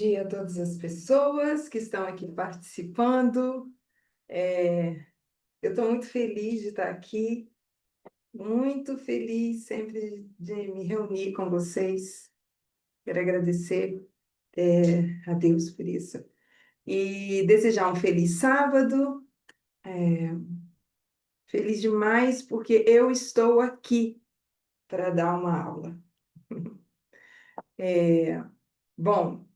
Dia a todas as pessoas que estão aqui participando. É, eu estou muito feliz de estar aqui, muito feliz sempre de me reunir com vocês. Quero agradecer, a Deus por isso. E desejar um feliz sábado, feliz demais porque eu estou aqui para dar uma aula. É, bom,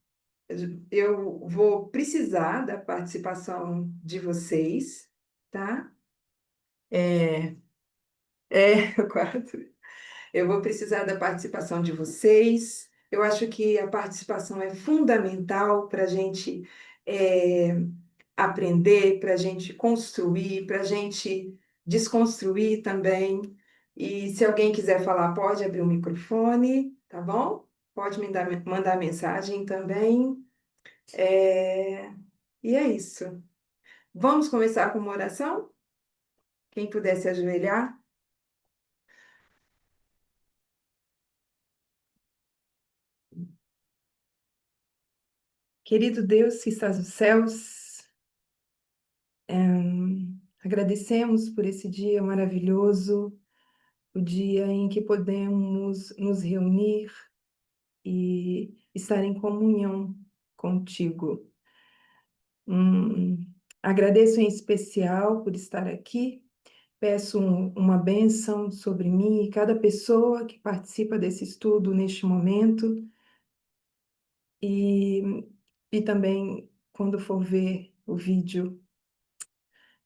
eu vou precisar da participação de vocês, tá? É, o quarto. Eu vou precisar da participação de vocês. Eu acho que a participação é fundamental para a gente é, aprender, para a gente construir, para a gente desconstruir também. E se alguém quiser falar, pode abrir o microfone, tá bom? Pode mandar mensagem também. É, e é isso. Vamos começar com uma oração? Quem puder se ajoelhar. Querido Deus que estás nos céus, agradecemos por esse dia maravilhoso, o dia em que podemos nos reunir e estar em comunhão contigo. Agradeço em especial por estar aqui. Peço uma bênção sobre mim e cada pessoa que participa desse estudo neste momento. E, e também, quando for ver o vídeo,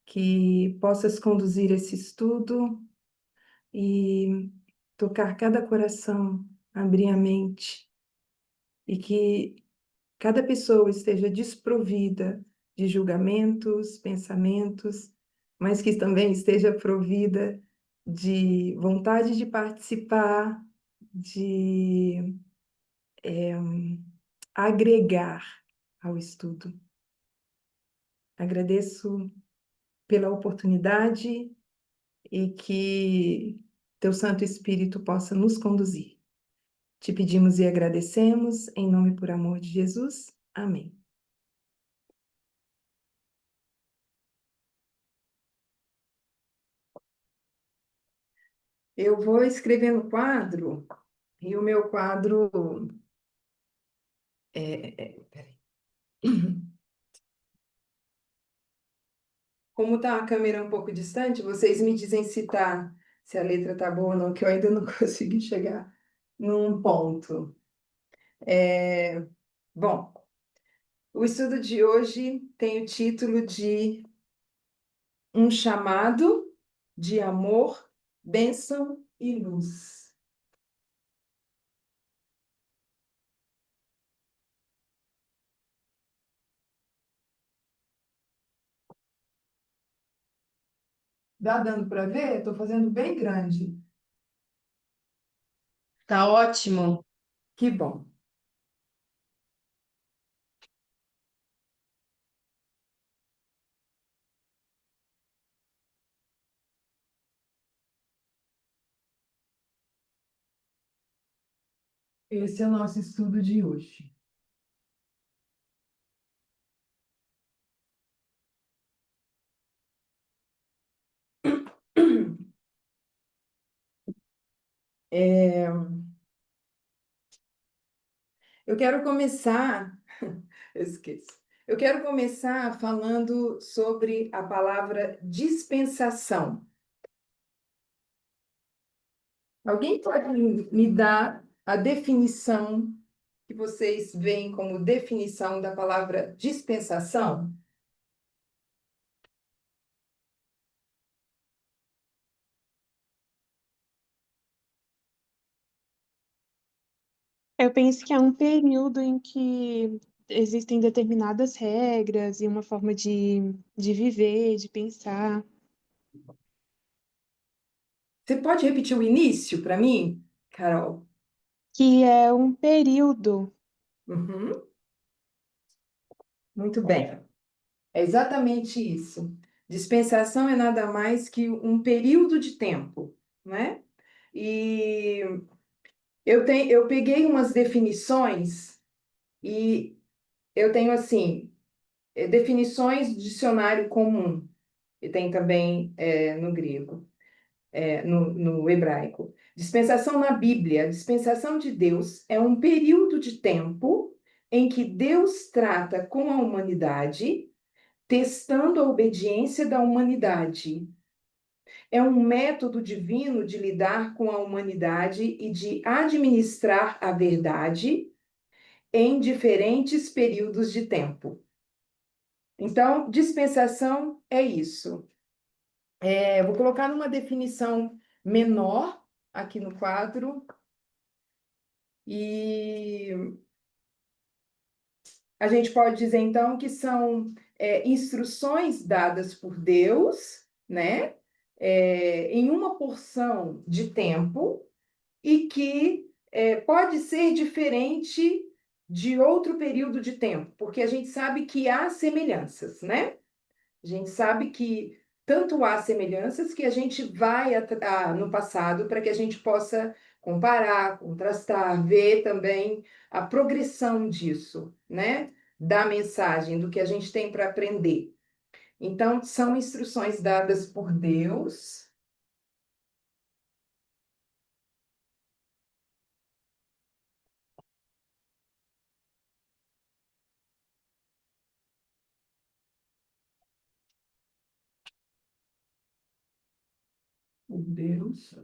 que possas conduzir esse estudo e tocar cada coração, abrir a mente, e que cada pessoa esteja desprovida de julgamentos, pensamentos, mas que também esteja provida de vontade de participar, de agregar ao estudo. Agradeço pela oportunidade e que teu Santo Espírito possa nos conduzir. Te pedimos e agradecemos, em nome e por amor de Jesus. Amém. Eu vou escrever no quadro, e o meu quadro peraí. Como está a câmera um pouco distante, vocês me dizem se a letra está boa ou não, que eu ainda não consegui chegar num ponto. É, bom, o estudo de hoje tem o título de Um chamado de amor, bênção e luz. Dá dando para ver? Estou fazendo bem grande. Tá ótimo. Que bom. Esse é o nosso estudo de hoje. É, eu quero começar, eu esqueço. Eu quero começar falando sobre a palavra dispensação. Alguém pode me dar a definição que vocês veem como definição da palavra dispensação? Eu penso que é um período em que existem determinadas regras e uma forma de viver, de pensar. Você pode repetir o início para mim, Carol? Que é um período. Uhum, muito bem. É exatamente isso. Dispensação é nada mais que um período de tempo, né? E eu peguei umas definições e eu tenho assim, definições de dicionário comum, e tem também no grego, no hebraico. Dispensação na Bíblia. A dispensação de Deus é um período de tempo em que Deus trata com a humanidade, testando a obediência da humanidade. É um método divino de lidar com a humanidade e de administrar a verdade em diferentes períodos de tempo. Então, dispensação é isso. Vou colocar numa definição menor aqui no quadro, e a gente pode dizer, então, que são instruções dadas por Deus, né, em uma porção de tempo, e que pode ser diferente de outro período de tempo, porque a gente sabe que há semelhanças, né? A gente sabe que tanto há semelhanças que a gente vai no passado para que a gente possa comparar, contrastar, ver também a progressão disso, né? Da mensagem, do que a gente tem para aprender. Então, são instruções dadas por Deus. Por Deus.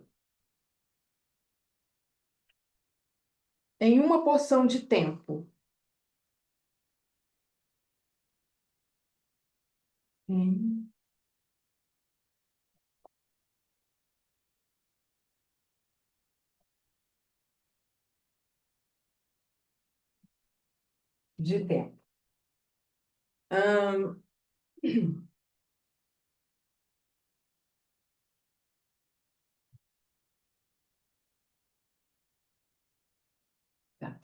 Em uma porção de tempo. Em de tempo. Ahn, tá.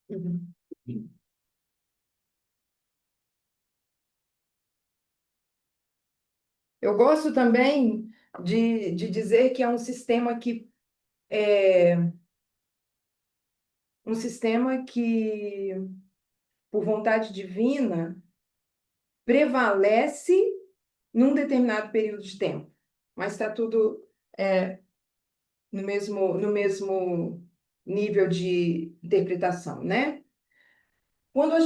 Uhum. Eu gosto também de dizer que é um sistema que, por vontade divina, prevalece num determinado período de tempo, mas está tudo no mesmo nível de interpretação, né? Quando a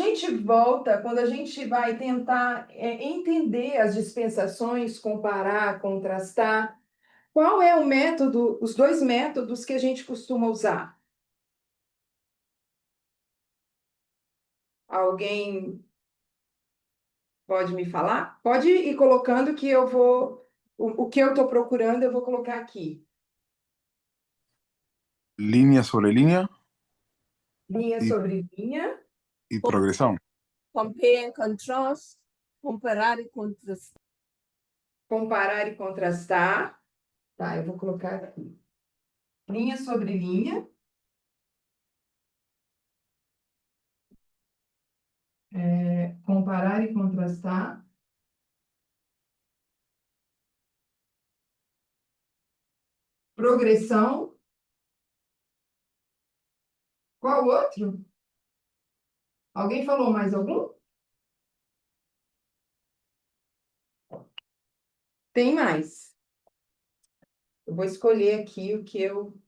gente vai tentar entender as dispensações, comparar, contrastar, qual é o método, os dois métodos que a gente costuma usar? Alguém pode me falar? Pode ir colocando que eu vou. O que eu estou procurando, eu vou colocar aqui. Línea sobre línea Linha y, sobre linha, y progresión. Compare and contrast, comparar e contrastar. comparar e contrastar. Tá, eu vou colocar aqui. Linha sobre linha. Comparar e contrastar. Progressão. Qual outro? Alguém falou mais algum? Tem mais. Eu vou escolher aqui o que eu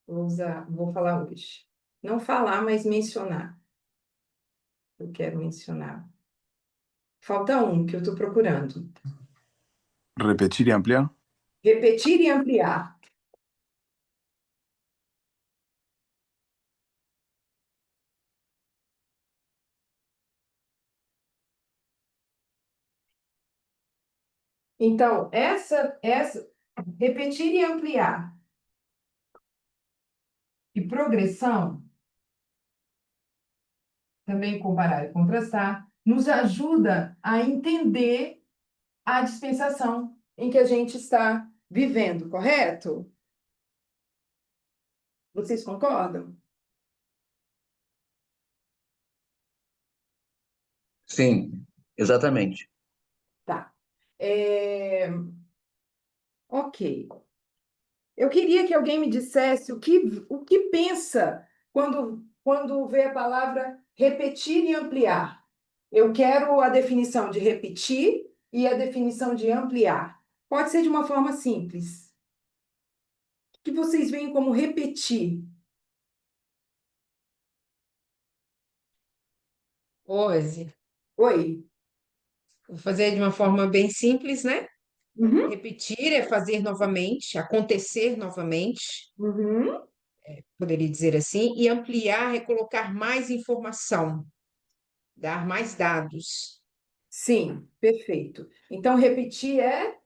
vou usar, vou falar hoje. Não falar, mas mencionar. Eu quero mencionar. Falta um que eu estou procurando. Repetir y ampliar. Repetir e ampliar. Então, repetir e ampliar e progressão, também comparar e contrastar, nos ajuda a entender a dispensação em que a gente está vivendo, correto? Vocês concordam? Sim, exatamente. Tá. Ok. Eu queria que alguém me dissesse o que pensa quando vê a palavra repetir e ampliar. Eu quero a definição de repetir e a definição de ampliar. Pode ser de uma forma simples. O que vocês veem como repetir? Rose, Oi? vou fazer de uma forma bem simples, né? Uhum. Repetir é fazer novamente, acontecer novamente, Uhum. poderia dizer assim, e ampliar é colocar mais informação, dar mais dados. Sim, perfeito. Então, repetir é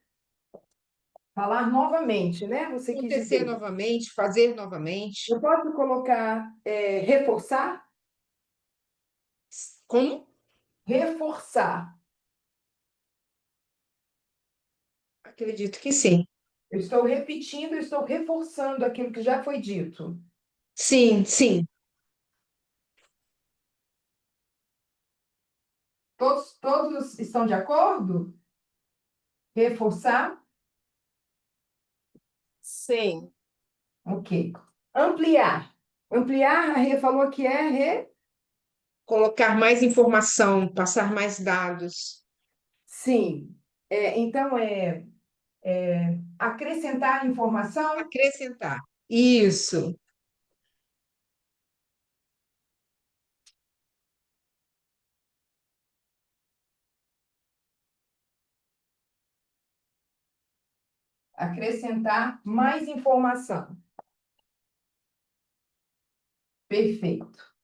falar novamente, né? Você quis Acontecer dizer. novamente, fazer novamente. Eu posso colocar reforçar? Como? Reforçar. Acredito que sim. Eu estou repetindo, eu estou reforçando aquilo que já foi dito. Sim, sim. Todos estão de acordo? Reforçar? Sim. Ok. Ampliar. Ampliar, a Rê falou que é Colocar mais informação, passar mais dados. sim. Então, acrescentar informação, Acrescentar. Isso. acrescentar mais informação. Perfeito.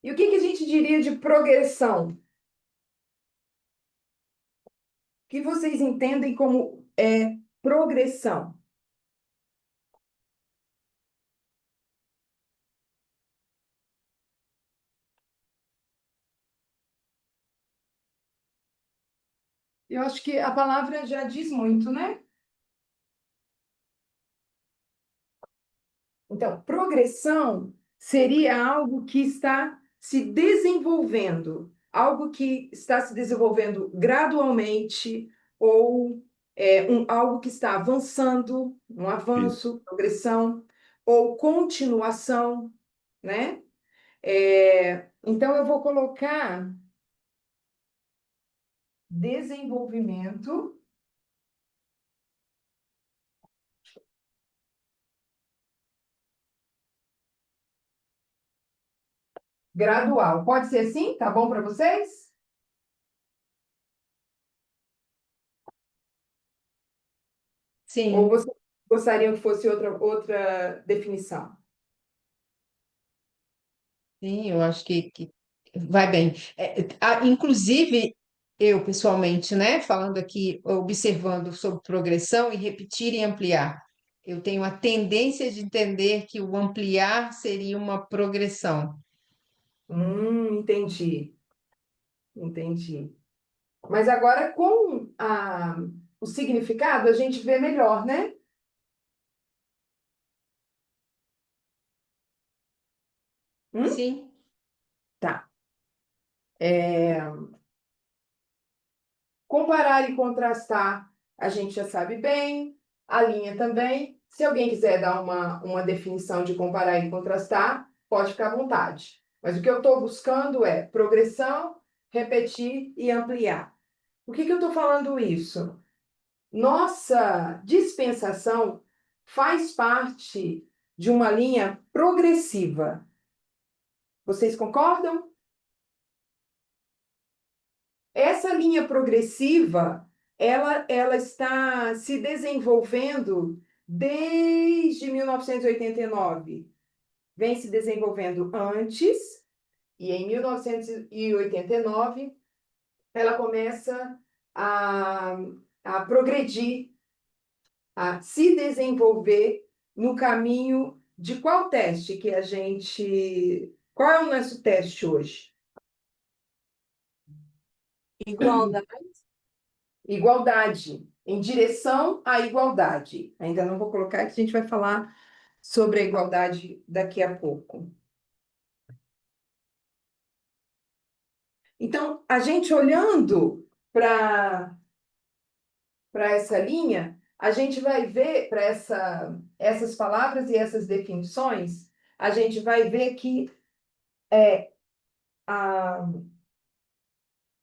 E o que a gente diria de progressão? O que vocês entendem como progressão? Eu acho que a palavra já diz muito, né? Então, progressão seria algo que está se desenvolvendo, algo que está se desenvolvendo gradualmente, ou algo que está avançando, um avanço, progressão, ou continuação, né? Então, eu vou colocar desenvolvimento gradual. Pode ser assim? Tá bom para vocês? Ou Sim, vocês gostariam que fosse outra definição? sim, eu acho que vai bem. Inclusive, eu pessoalmente, né, falando aqui, observando sobre progressão e repetir e ampliar, eu tenho a tendência de entender que o ampliar seria uma progressão. Entendi, entendi. Mas agora, com o significado, a gente vê melhor, né? Hum? Sim, Tá. Comparar e contrastar, a gente já sabe bem. A linha também. Se alguém quiser dar uma definição de comparar e contrastar, pode ficar à vontade. Mas o que eu estou buscando é progressão, repetir e ampliar. Por que eu estou falando isso? Nossa dispensação faz parte de uma linha progressiva. Vocês concordam? Essa linha progressiva, ela está se desenvolvendo desde 1989. Vem se desenvolvendo antes, e em 1989 ela começa a, a progredir, a se desenvolver no caminho de qual teste que a gente. Qual é o nosso teste hoje? Igualdade. Igualdade, em direção à igualdade. Ainda não vou colocar, que a gente vai falar sobre a igualdade daqui a pouco. Então, a gente olhando para essa linha, a gente vai ver para essas palavras e essas definições, a gente vai ver que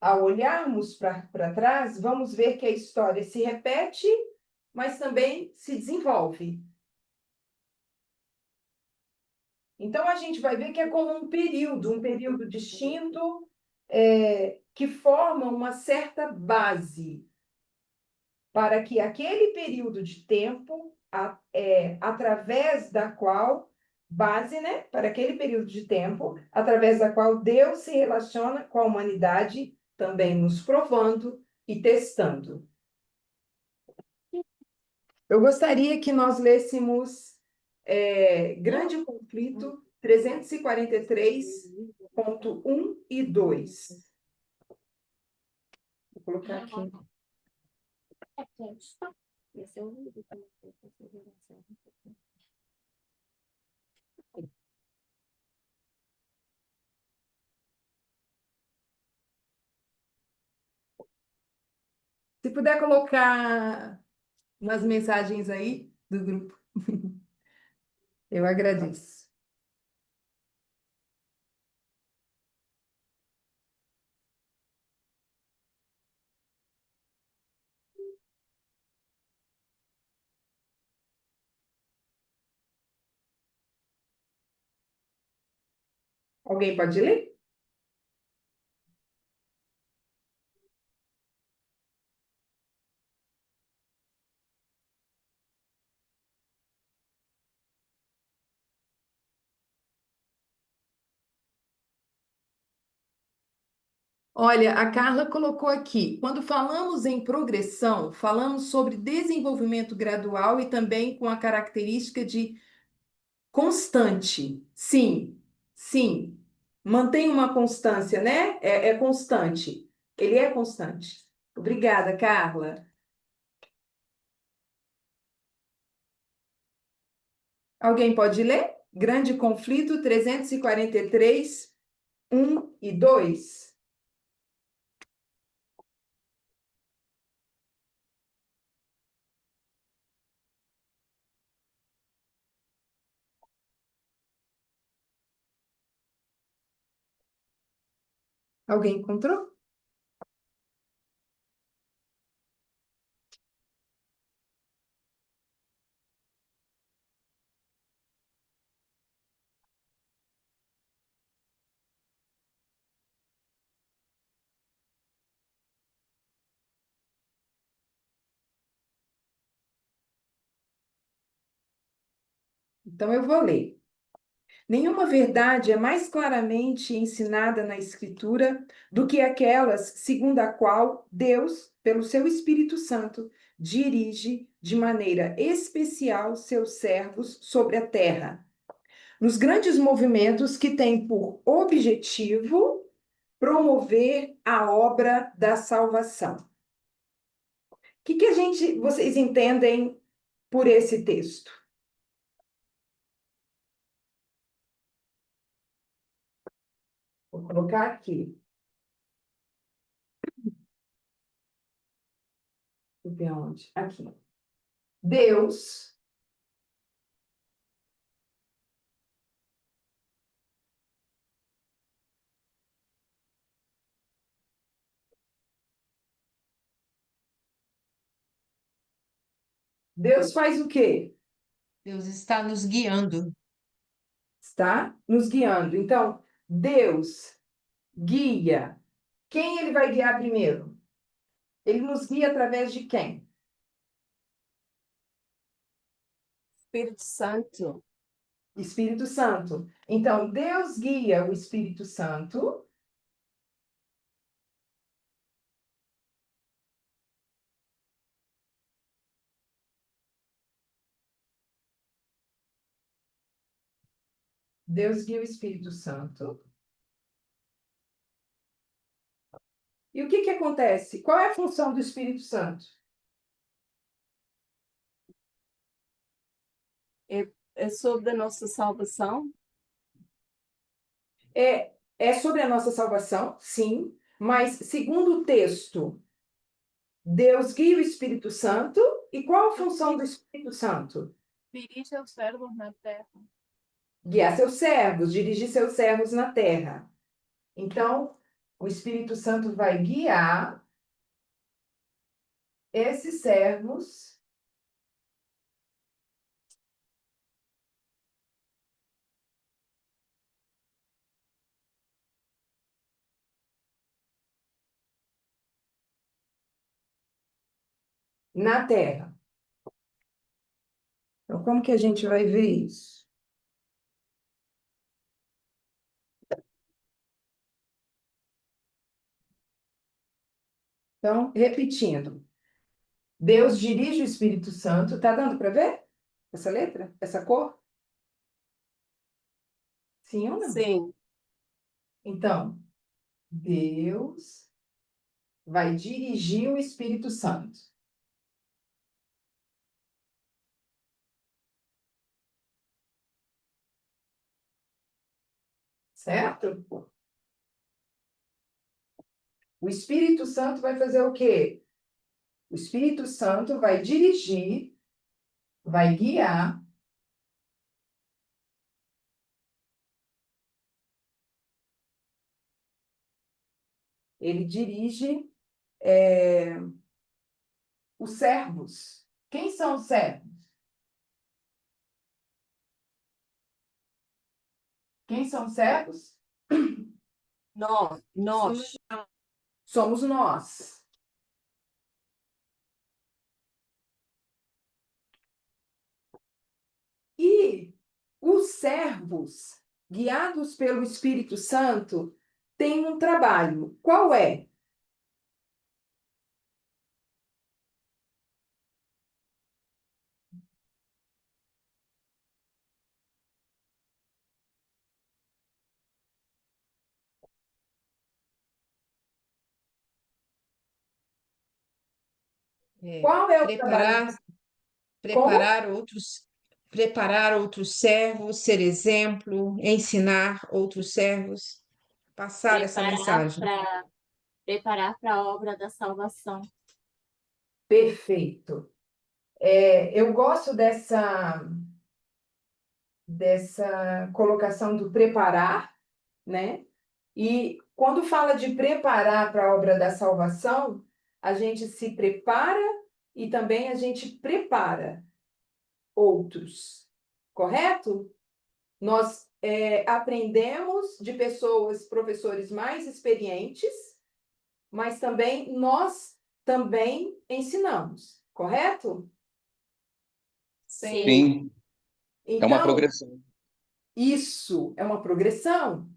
ao olharmos para trás, vamos ver que a história se repete, mas também se desenvolve. Então, a gente vai ver que é como um período distinto, que forma uma certa base para que aquele período de tempo, através da qual, base, né, para aquele período de tempo, através da qual Deus se relaciona com a humanidade, também nos provando e testando. Eu gostaria que nós lêssemos Grande Conflito 343.1 e 2. Vou colocar aqui. Se puder colocar umas mensagens aí do grupo, eu agradeço. Alguém pode ler? Olha, a Carla colocou aqui, quando falamos em progressão, falamos sobre desenvolvimento gradual e também com a característica de constante. Sim, sim. Mantém uma constância, né? É constante. Ele é constante. Obrigada, Carla. Alguém pode ler? Grande Conflito 343, 1 e 2. Alguém encontrou? Então eu vou ler. Nenhuma verdade é mais claramente ensinada na Escritura do que aquelas segundo a qual Deus, pelo seu Espírito Santo, dirige de maneira especial seus servos sobre a terra, nos grandes movimentos que têm por objetivo promover a obra da salvação. O que vocês entendem por esse texto? Vou colocar aqui. Deixa eu ver onde. Aqui. Deus faz o quê? Deus está nos guiando. Está nos guiando. Então, Deus guia. Quem ele vai guiar primeiro? Ele nos guia através de quem? Espírito Santo. Espírito Santo. Então, Deus guia o Espírito Santo. Deus guia o Espírito Santo. E o que acontece? Qual é a função do Espírito Santo? É sobre a nossa salvação. É sobre a nossa salvação, sim, mas segundo o texto, Deus guia o Espírito Santo. E qual a função do Espírito Santo? Dirige os servos na terra. guiar seus servos, dirigir seus servos na terra. Então, o Espírito Santo vai guiar esses servos na terra. Então, como que a gente vai ver isso? Então, repetindo, Deus dirige o Espírito Santo. Tá dando para ver essa letra? Essa cor? Sim ou não? Sim. Então, Deus vai dirigir o Espírito Santo. Certo? O Espírito Santo vai fazer o quê? O Espírito Santo vai dirigir, vai guiar ele dirige os servos. Quem são os servos? Quem são os servos? Nós. Somos nós. E os servos, guiados pelo Espírito Santo, têm um trabalho. Qual é? Qual é o trabalho? Preparar outros servos, ser exemplo, ensinar outros servos, passar essa mensagem. Preparar para a obra da salvação. Perfeito. Eu gosto dessa colocação do preparar, né? E quando fala de preparar para a obra da salvação, a gente se prepara e também a gente prepara outros, correto? Nós aprendemos de pessoas, professores mais experientes, mas também nós também ensinamos, correto? Sim, é uma Então, progressão. isso é uma progressão.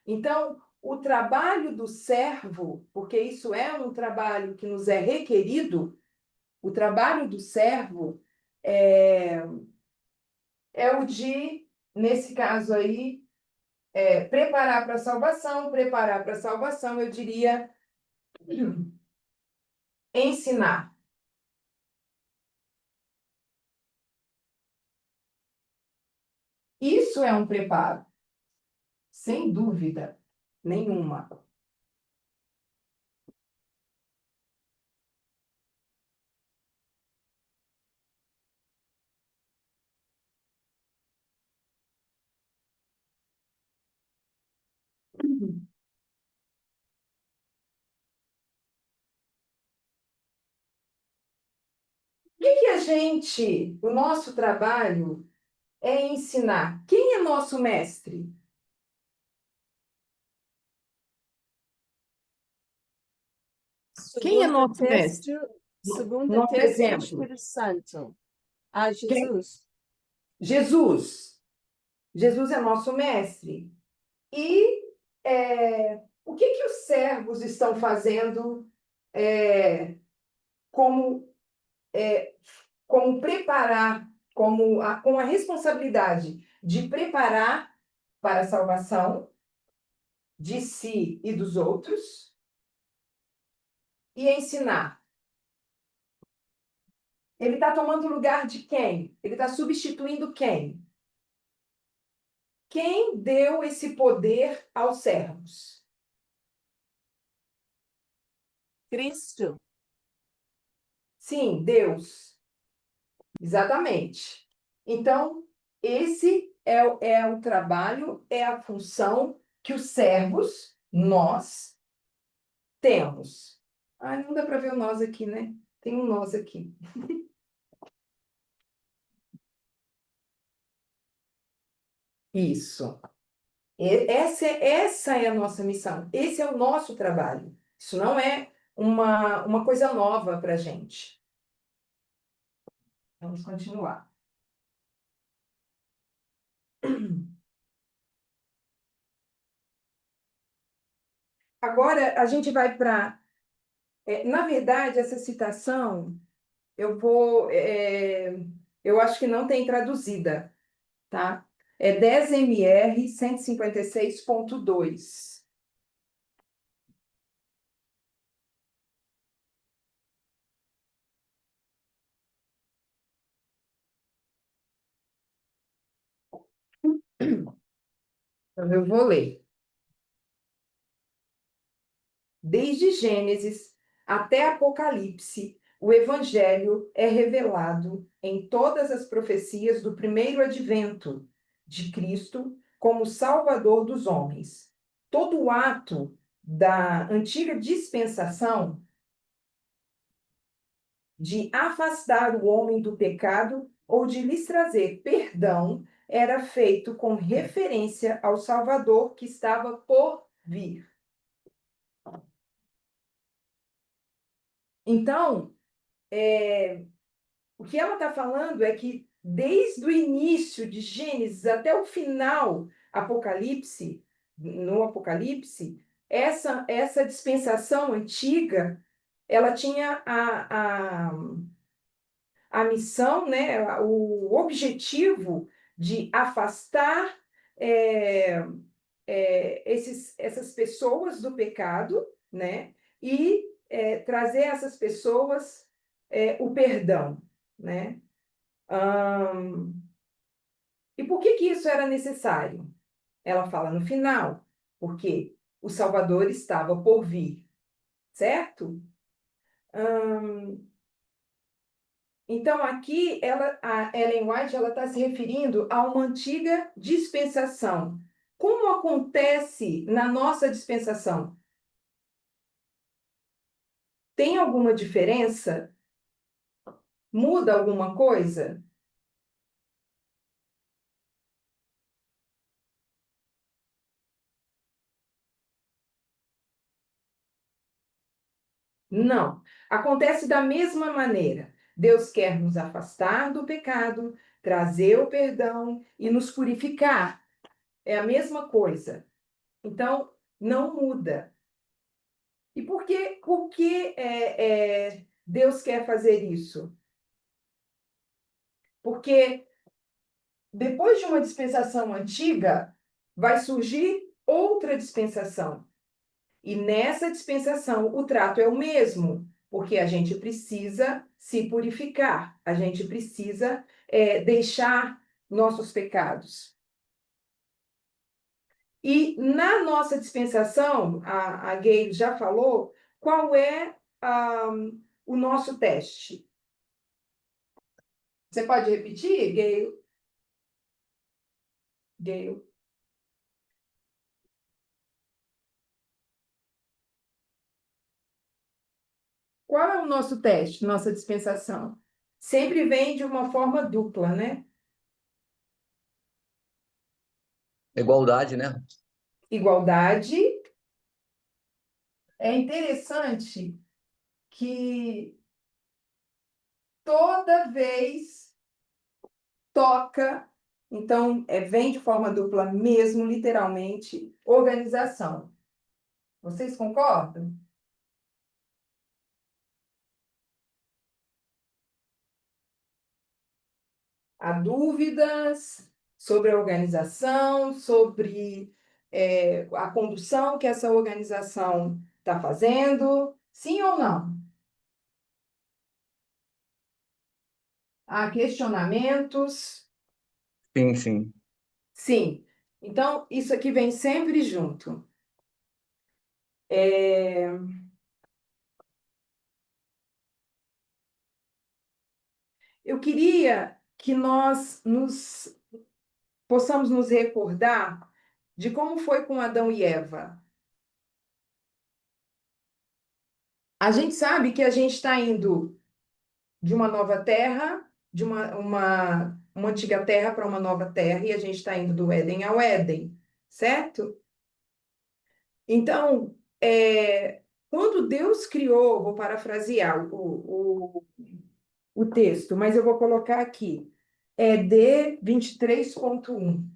Então, o trabalho do servo, porque isso é um trabalho que nos é requerido, o trabalho do servo é o de, nesse caso aí, preparar para a salvação, eu diria ensinar. Isso é um preparo, sem dúvida nenhuma. O nosso trabalho é ensinar. Quem é nosso mestre? Quem é nosso mestre? Segundo Nosso texto do exemplo. Espírito Santo. A Jesus. Jesus. Jesus é nosso mestre. E o que os servos estão fazendo como preparar, com a responsabilidade de preparar para a salvação de si e dos outros e ensinar? Ele está tomando o lugar de quem? Ele está substituindo quem? Quem deu esse poder aos servos? Cristo. Sim, Deus. Exatamente. Então, esse é o trabalho, é a função que os servos, nós, temos. Ah, não dá para ver o nós aqui, né? Tem um nós aqui. Isso. Essa é a nossa missão. Esse é o nosso trabalho. Isso não é uma coisa nova para a gente. Vamos continuar. Agora, a gente vai para... na verdade, essa citação, eu acho que não tem traduzida, tá? É 10 MR 156.2. Então, eu vou ler. Desde Gênesis até Apocalipse, o Evangelho é revelado em todas as profecias do primeiro advento de Cristo como Salvador dos homens. Todo o ato da antiga dispensação de afastar o homem do pecado ou de lhes trazer perdão era feito com referência ao Salvador que estava por vir. Então, o que ela está falando é que desde o início de Gênesis até o final, no Apocalipse, essa dispensação antiga, ela tinha a missão, né, o objetivo de afastar é, essas pessoas do pecado, né, e trazer a essas pessoas o perdão, né? E por que isso era necessário? Ela fala no final, porque o Salvador estava por vir, certo? Então, aqui, a Ellen White está se referindo a uma antiga dispensação. Como acontece na nossa dispensação? Tem alguma diferença? Muda alguma coisa? Não. Acontece da mesma maneira. Deus quer nos afastar do pecado, trazer o perdão e nos purificar. É a mesma coisa. Então, não muda. E por que Deus quer fazer isso? Porque depois de uma dispensação antiga, vai surgir outra dispensação. E nessa dispensação, o trato é o mesmo, porque a gente precisa se purificar, a gente precisa deixar nossos pecados. E na nossa dispensação, a Gayle já falou, qual é o nosso teste? Você pode repetir, Gayle? Gayle. Qual é o nosso teste, nossa dispensação? Sempre vem de uma forma dupla, né? Igualdade, né? Igualdade. É interessante que toda vez toca, então vem de forma dupla mesmo, literalmente, organização. Vocês concordam? Há dúvidas sobre a organização, sobre a condução que essa organização está fazendo? Sim ou não? Há questionamentos? Sim, sim. Sim. Então, isso aqui vem sempre junto. Eu queria que nós nos possamos nos recordar de como foi com Adão e Eva. A gente sabe que a gente está indo de uma nova terra, de uma antiga terra para uma nova terra, e a gente está indo do Éden ao Éden, certo? Então, quando Deus criou, vou parafrasear o texto, mas eu vou colocar aqui, D 23.1.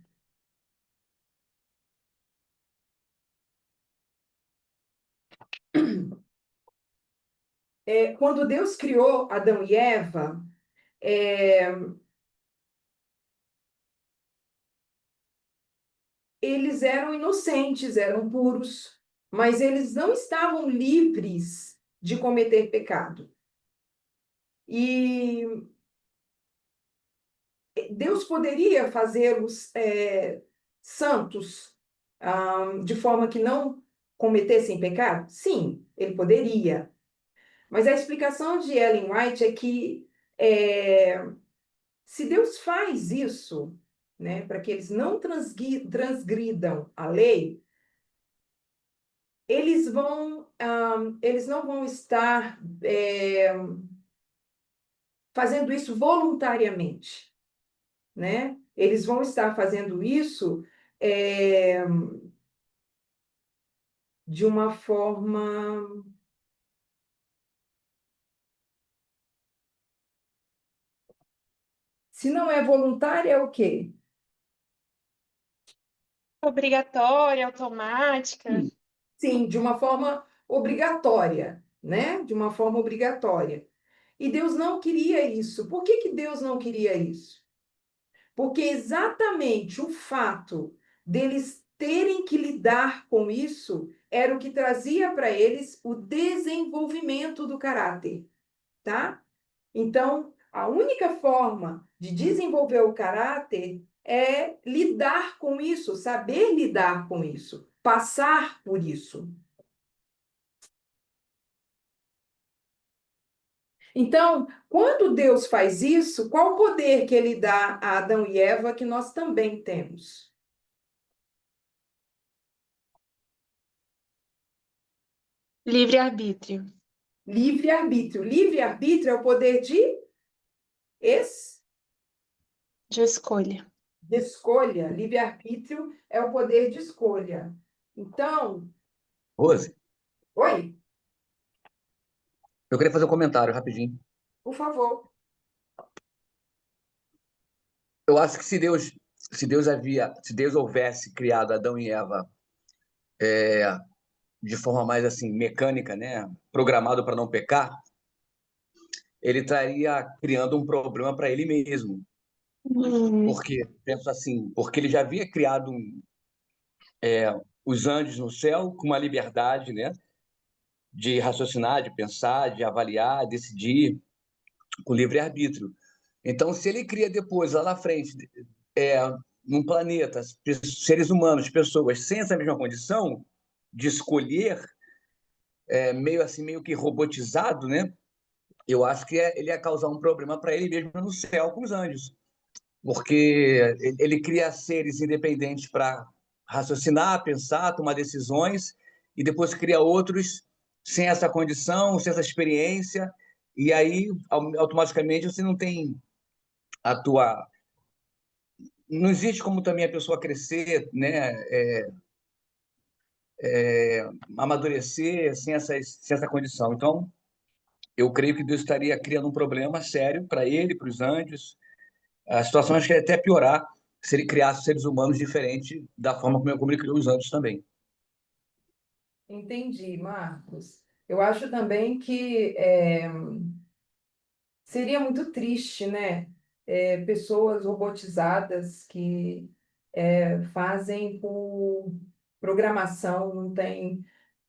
Quando Deus criou Adão e Eva, eles eram inocentes, eram puros, mas eles não estavam livres de cometer pecado. E Deus poderia fazê-los santos, de forma que não cometessem pecado? Sim, ele poderia. Mas a explicação de Ellen White é que se Deus faz isso, né, para que eles não transgridam a lei, eles não vão estar fazendo isso voluntariamente, né? Eles vão estar fazendo isso de uma forma... Se não é voluntária, é o quê? Obrigatória, automática. Sim, de uma forma obrigatória, né? De uma forma obrigatória. E Deus não queria isso. Por que que Deus não queria isso? Porque exatamente o fato deles terem que lidar com isso era o que trazia para eles o desenvolvimento do caráter, tá? Então, a única forma de desenvolver o caráter é lidar com isso, saber lidar com isso, passar por isso. Então, quando Deus faz isso, qual o poder que ele dá a Adão e Eva que nós também temos? Livre-arbítrio. Livre-arbítrio. Livre-arbítrio é o poder De escolha. de escolha. Livre-arbítrio é o poder de escolha. Então, Rose, oi, eu queria fazer um comentário rapidinho. por favor. Eu acho que se Deus houvesse criado Adão e Eva de forma mais assim mecânica, né, programado para não pecar, ele estaria criando um problema para ele mesmo. Porque penso assim, porque ele já havia criado os anjos no céu com uma liberdade, né, de raciocinar, de pensar, de avaliar, decidir com livre-arbítrio. Então, se ele cria depois, lá na frente, num planeta, seres humanos, pessoas sem essa mesma condição de escolher, meio que robotizado, né? Eu acho que ele ia causar um problema para ele mesmo no céu com os anjos, porque ele cria seres independentes para raciocinar, pensar, tomar decisões, e depois cria outros sem essa condição, sem essa experiência, e aí automaticamente você não tem a tua... Não existe como também a pessoa crescer, né? Amadurecer sem essa condição. Então, eu creio que Deus estaria criando um problema sério para ele, para os anjos. A situação acho que ia até piorar se ele criasse seres humanos diferentes da forma como ele criou os anjos também. Entendi, Marcos. Eu acho também que seria muito triste, né? Pessoas robotizadas que fazem por programação,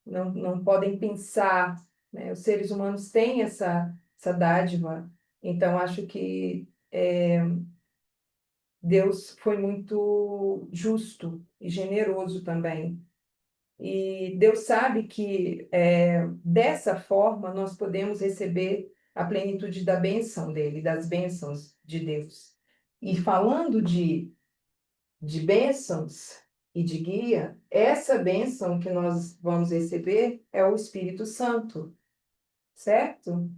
não podem pensar, né? Os seres humanos têm essa dádiva, então acho que Deus foi muito justo e generoso também. E Deus sabe que dessa forma nós podemos receber a plenitude da bênção dele, das bênçãos de Deus. E falando de de bênçãos e de guia, essa bênção que nós vamos receber é o Espírito Santo, certo?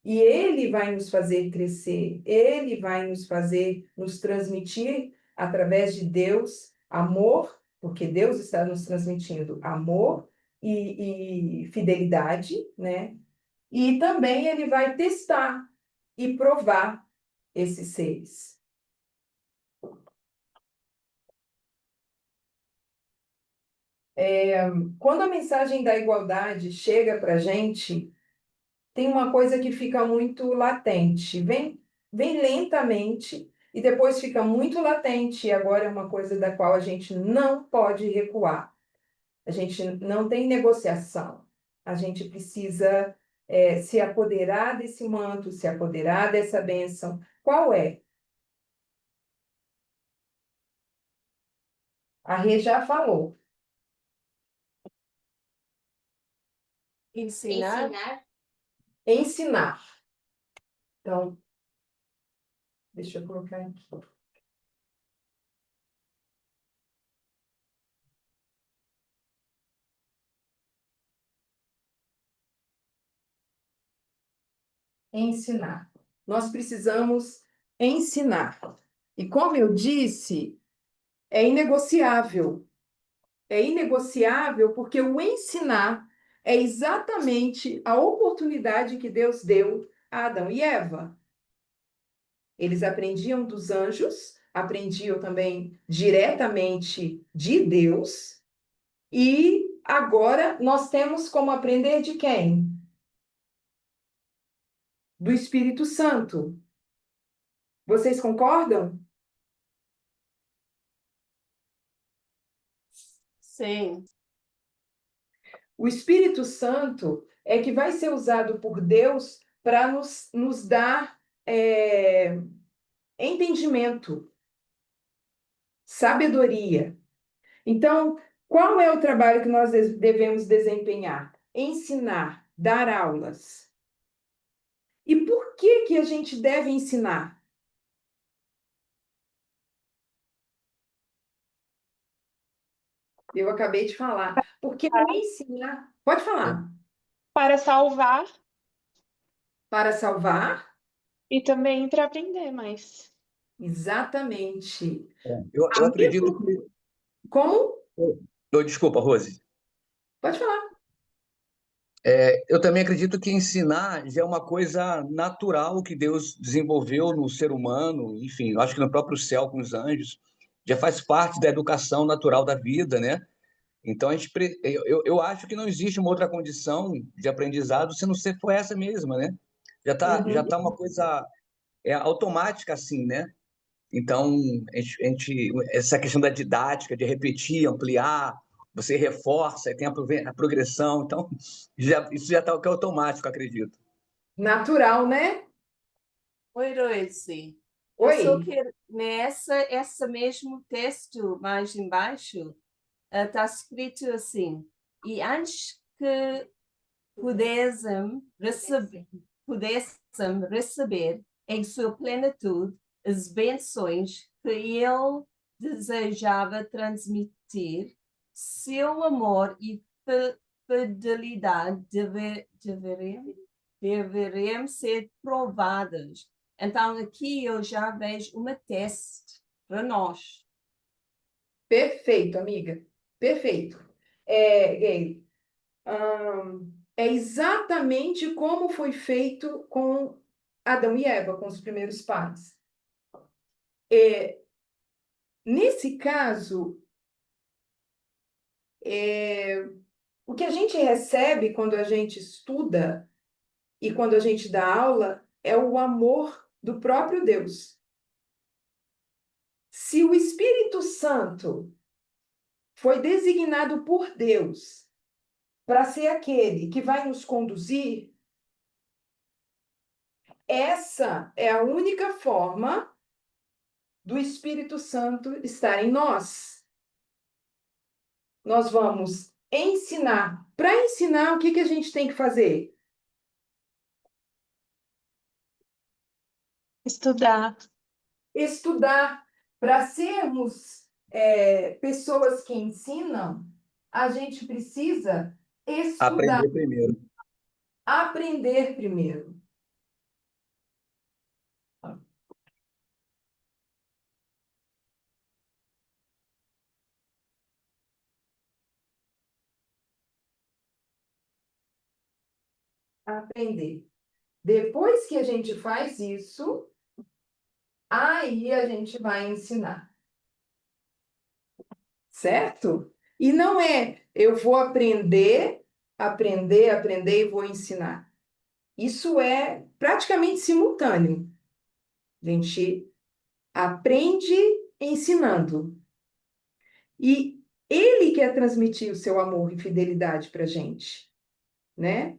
E ele vai nos fazer crescer, ele vai nos transmitir através de Deus amor, porque Deus está nos transmitindo amor e fidelidade, né? E também ele vai testar e provar esses seres. Quando a mensagem da igualdade chega para a gente, tem uma coisa que fica muito latente. Vem lentamente e depois fica muito latente. E agora é uma coisa da qual a gente não pode recuar. A gente não tem negociação. A gente precisa se apoderar desse manto, se apoderar dessa bênção. Qual é? A Rê já falou. Ensinar. Ensinar. Então, deixa eu colocar aqui. Ensinar. Nós precisamos ensinar. E como eu disse, é inegociável. É inegociável porque o ensinar é exatamente a oportunidade que Deus deu a Adão e Eva. Eles aprendiam dos anjos, aprendiam também diretamente de Deus, e agora nós temos como aprender de quem? Do Espírito Santo. Vocês concordam? Sim. O Espírito Santo é que vai ser usado por Deus para nos dar entendimento, sabedoria. Então, qual é o trabalho que nós devemos desempenhar? Ensinar, dar aulas. E por que a gente deve ensinar? Eu acabei de falar. Porque o ensinar... Pode falar. Para salvar Para salvar? e também para aprender mais. Exatamente. Eu acredito que... Como? Desculpa, Rose. Pode falar. Eu também acredito que ensinar já é uma coisa natural que Deus desenvolveu no ser humano, enfim, eu acho que no próprio céu com os anjos, já faz parte da educação natural da vida, né? Então, eu acho que não existe uma outra condição de aprendizado se não for essa mesma, né? Já tá uma coisa automática assim, né? Então, essa questão da didática, de repetir, ampliar, você reforça, e tem a progressão. Então, isso já está automático, acredito. Natural, né? Oi, Rose. Oi. Eu só quero, essa mesmo texto mais embaixo, está escrito assim: e antes que pudessem receber em sua plenitude as bênçãos que ele desejava transmitir, seu amor e fidelidade deveriam ser provadas. Então, aqui eu já vejo uma teste para nós. Perfeito, amiga. Perfeito. Gayle, é exatamente como foi feito com Adão e Eva, com os primeiros pais. Nesse caso, o que a gente recebe quando a gente estuda e quando a gente dá aula é o amor do próprio Deus. Se o Espírito Santo foi designado por Deus para ser aquele que vai nos conduzir, essa é a única forma do Espírito Santo estar em nós. Nós vamos ensinar. Para ensinar, o que a gente tem que fazer? Estudar. Estudar. Para sermos pessoas que ensinam, a gente precisa estudar, Aprender primeiro. aprender primeiro. Aprender. Depois que a gente faz isso, aí a gente vai ensinar. Certo? E não é eu vou aprender, aprender, aprender e vou ensinar. Isso é praticamente simultâneo. A gente aprende ensinando. E ele quer transmitir o seu amor e fidelidade para a gente, né?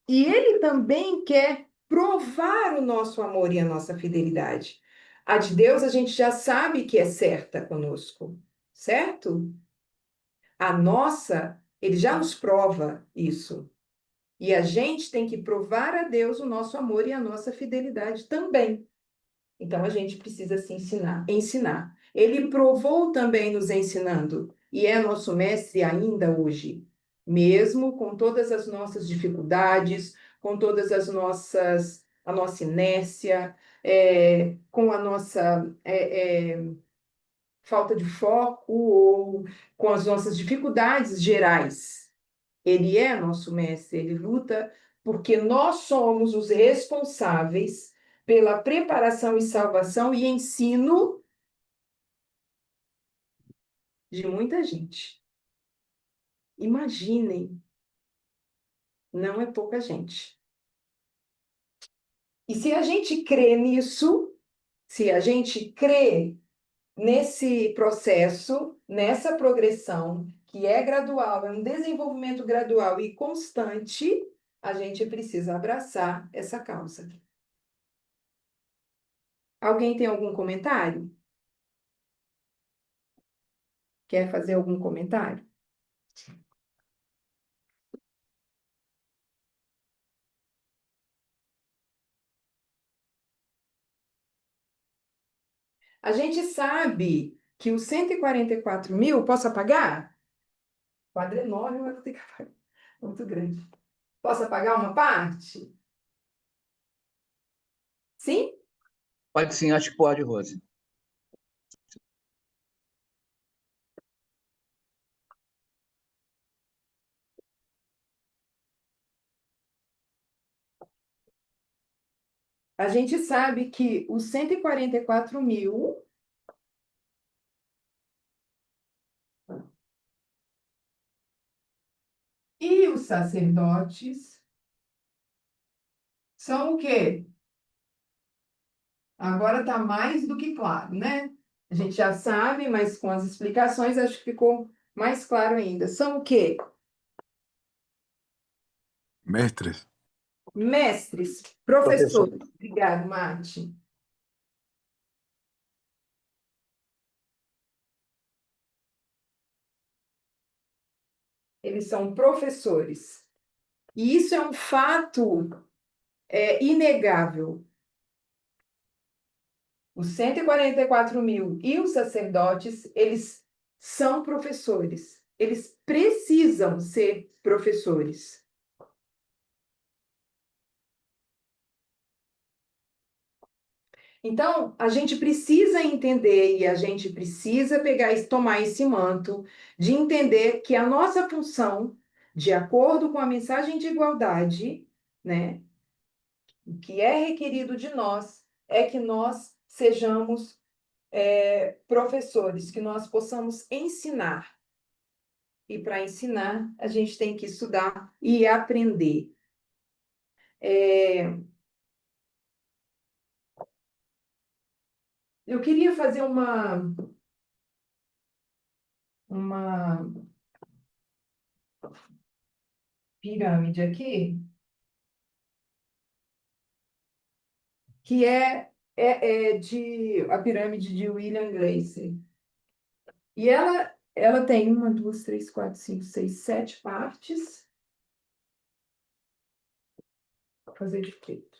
E ele também quer provar o nosso amor e a nossa fidelidade. A de Deus a gente já sabe que é certa conosco, certo? A nossa, ele já nos prova isso. E a gente tem que provar a Deus o nosso amor e a nossa fidelidade também. Então a gente precisa se ensinar. Ele provou também nos ensinando e é nosso mestre ainda hoje, mesmo com todas as nossas dificuldades, com todas a nossa inércia, com a nossa falta de foco ou com as nossas dificuldades gerais. Ele é nosso mestre, ele luta porque nós somos os responsáveis pela preparação e salvação e ensino de muita gente. Imaginem, não é pouca gente. E se a gente crê nisso, se a gente crê nesse processo, nessa progressão, que é gradual, é um desenvolvimento gradual e constante, a gente precisa abraçar essa causa. Alguém tem algum comentário? Quer fazer algum comentário? A gente sabe que os 144.000, posso apagar? O quadro é enorme, mas vou ter que apagar. Muito grande. Posso apagar uma parte? Sim? Pode sim, acho que pode, Rose. A gente sabe que os 144.000 e os sacerdotes são o quê? Agora está mais do que claro, né? A gente já sabe, mas com as explicações acho que ficou mais claro ainda. São o quê? Mestres. Mestres, Professor. professores. Obrigado, Marte. Eles são professores. E isso é um fato inegável. Os 144.000 e os sacerdotes, eles são professores. Eles precisam ser professores. Então, a gente precisa entender e a gente precisa pegar e tomar esse manto de entender que a nossa função, de acordo com a mensagem de igualdade, né, o que é requerido de nós é que nós sejamos professores, que nós possamos ensinar. E para ensinar, a gente tem que estudar e aprender. Eu queria fazer uma pirâmide aqui, que é de a pirâmide de William Glaser. E ela tem 1, 2, 3, 4, 5, 6, 7 partes. Vou fazer de preto.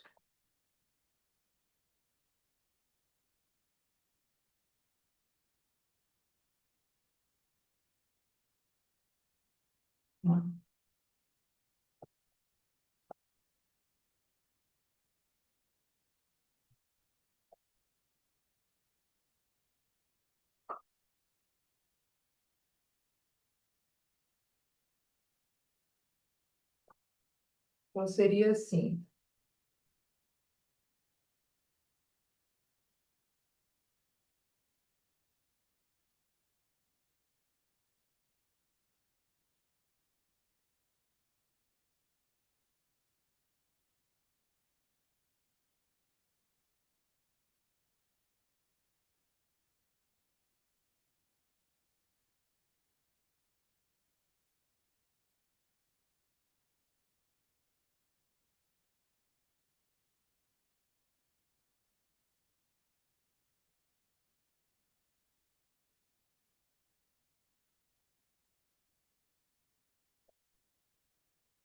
Então, seria assim.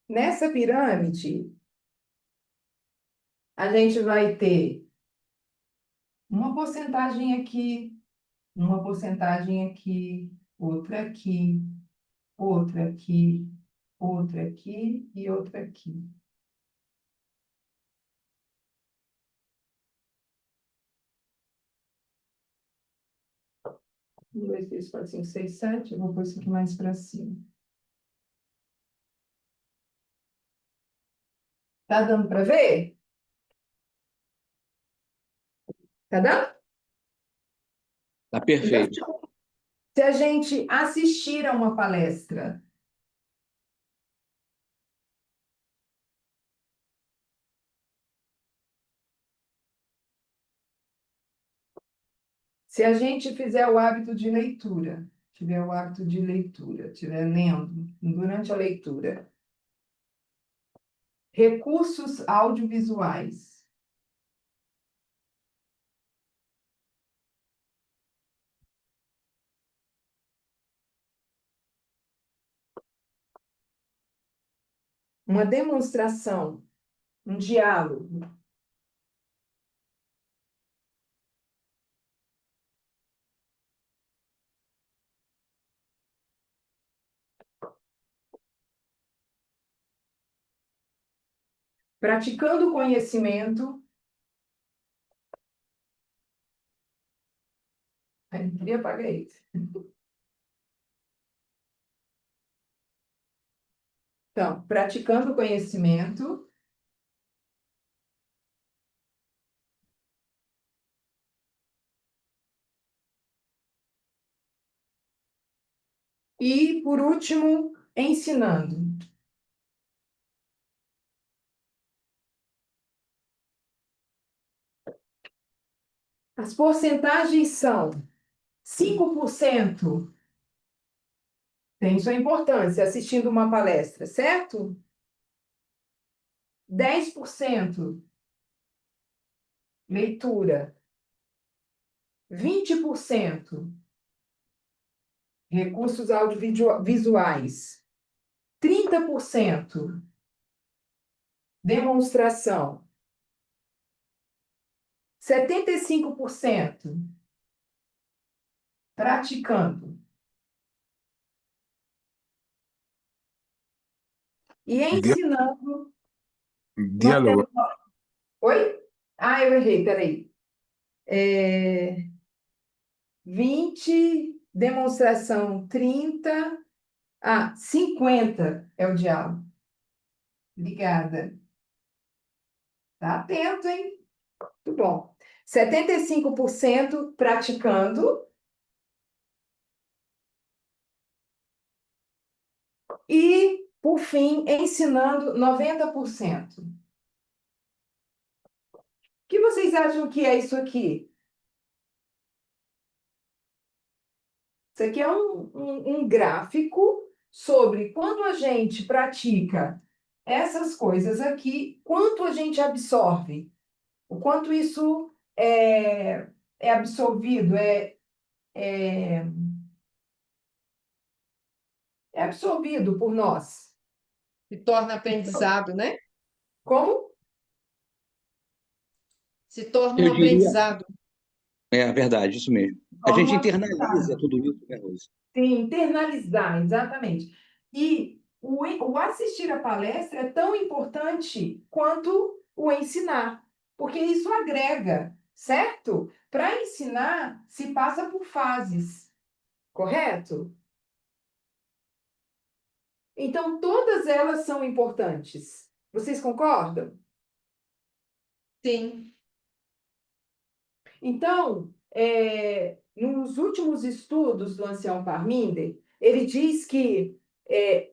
Nessa pirâmide, a gente vai ter uma porcentagem aqui, uma porcentagem aqui, outra aqui, outra aqui, outra aqui e outra aqui. 1, 2, 3, 4, 5, 6, 7. Eu vou pôr isso aqui mais para cima. Tá dando para ver? Tá dando? Tá Então, perfeito. tipo, se a gente assistir a uma palestra, se a gente fizer o hábito de leitura, tiver o hábito de leitura, estiver lendo durante a leitura, recursos audiovisuais. Uma demonstração, um diálogo. Praticando conhecimento. Ai, não queria apagar isso. Então, praticando conhecimento. E, por último, ensinando. As porcentagens são 5% tem sua importância assistindo uma palestra, certo? 10% leitura. 20% recursos audiovisuais. 30% demonstração. 75% praticando. E ensinando. Nós Diálogo. temos... Oi? Ah, eu errei, peraí. 20, demonstração 30, 50 é o diálogo. Obrigada. Tá atento, hein? Muito bom. 75% praticando e, por fim, ensinando 90%. O que vocês acham que é isso aqui? Isso aqui é um gráfico sobre quando a gente pratica essas coisas aqui, quanto a gente absorve, o quanto isso é absorvido, é absorvido por nós. Se torna aprendizado, né? Como? Se torna um Eu diria, aprendizado. é verdade, isso mesmo. A gente Forma internaliza aplicada. tudo isso, né, Rose? Sim, internalizar, exatamente. E o assistir a palestra é tão importante quanto o ensinar, porque isso agrega, certo? Para ensinar, se passa por fases, correto? Então, todas elas são importantes. Vocês concordam? Sim. Então, nos últimos estudos do ancião Parminder, ele diz que,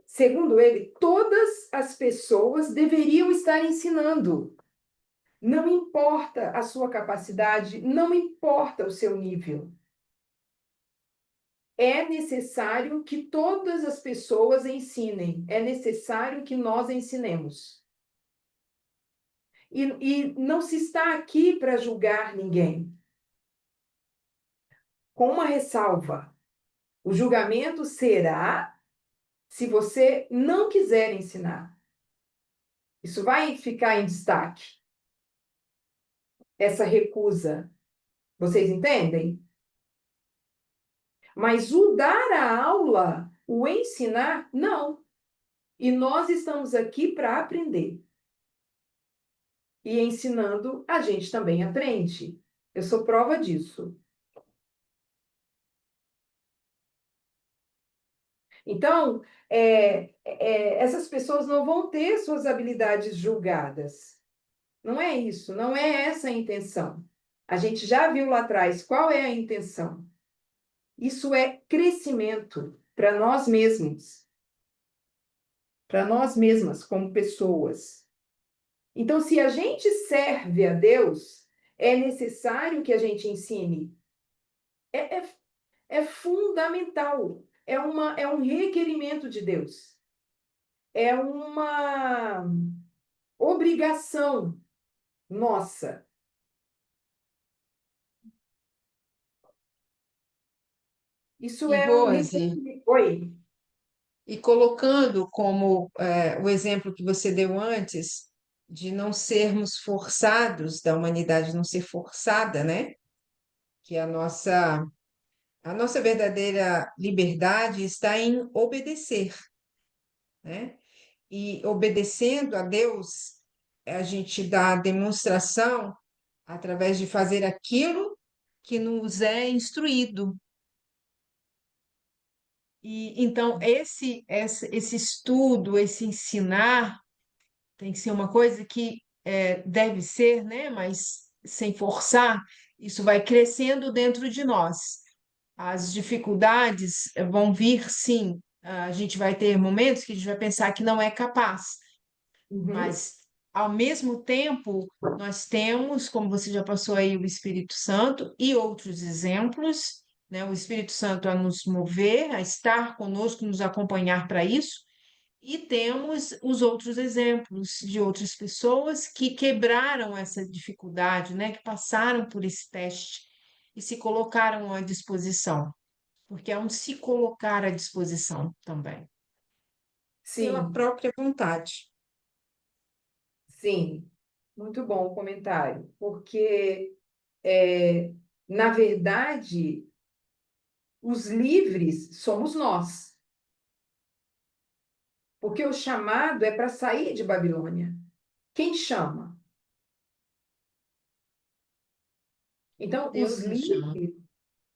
segundo ele, todas as pessoas deveriam estar ensinando. Não importa a sua capacidade, não importa o seu nível. É necessário que todas as pessoas ensinem, é necessário que nós ensinemos. E não se está aqui para julgar ninguém. Com uma ressalva: o julgamento será se você não quiser ensinar. Isso vai ficar em destaque. Essa recusa. Vocês entendem? Mas o dar a aula, o ensinar, não. E nós estamos aqui para aprender. E ensinando, a gente também aprende. Eu sou prova disso. Então, essas pessoas não vão ter suas habilidades julgadas. Não é isso, não é essa a intenção. A gente já viu lá atrás qual é a intenção. Isso é crescimento para nós mesmos, para nós mesmas como pessoas. Então, se a gente serve a Deus, é necessário que a gente ensine. É fundamental. É um requerimento de Deus. É uma obrigação nossa. Isso E é um Rose, requerimento. Oi. e colocando como o exemplo que você deu antes, de não sermos forçados, da humanidade não ser forçada, né? Que a nossa verdadeira liberdade está em obedecer, né? E obedecendo a Deus, a gente dá a demonstração através de fazer aquilo que nos é instruído. E então esse estudo, esse ensinar tem que ser uma coisa que deve ser, né? Mas sem forçar, isso vai crescendo dentro de nós. As dificuldades vão vir, sim. A gente vai ter momentos que a gente vai pensar que não é capaz, Uhum. mas ao mesmo tempo nós temos, como você já passou aí, o Espírito Santo e outros exemplos, né? O Espírito Santo a nos mover, a estar conosco, nos acompanhar para isso. E temos os outros exemplos de outras pessoas que quebraram essa dificuldade, né? Que passaram por esse teste e se colocaram à disposição, porque é um se colocar à disposição também, pela Sim, própria vontade. sim. Muito bom o comentário, porque, na verdade, os livres somos nós, porque o chamado é para sair de Babilônia. Quem chama? Então, os Deus nos chama. livres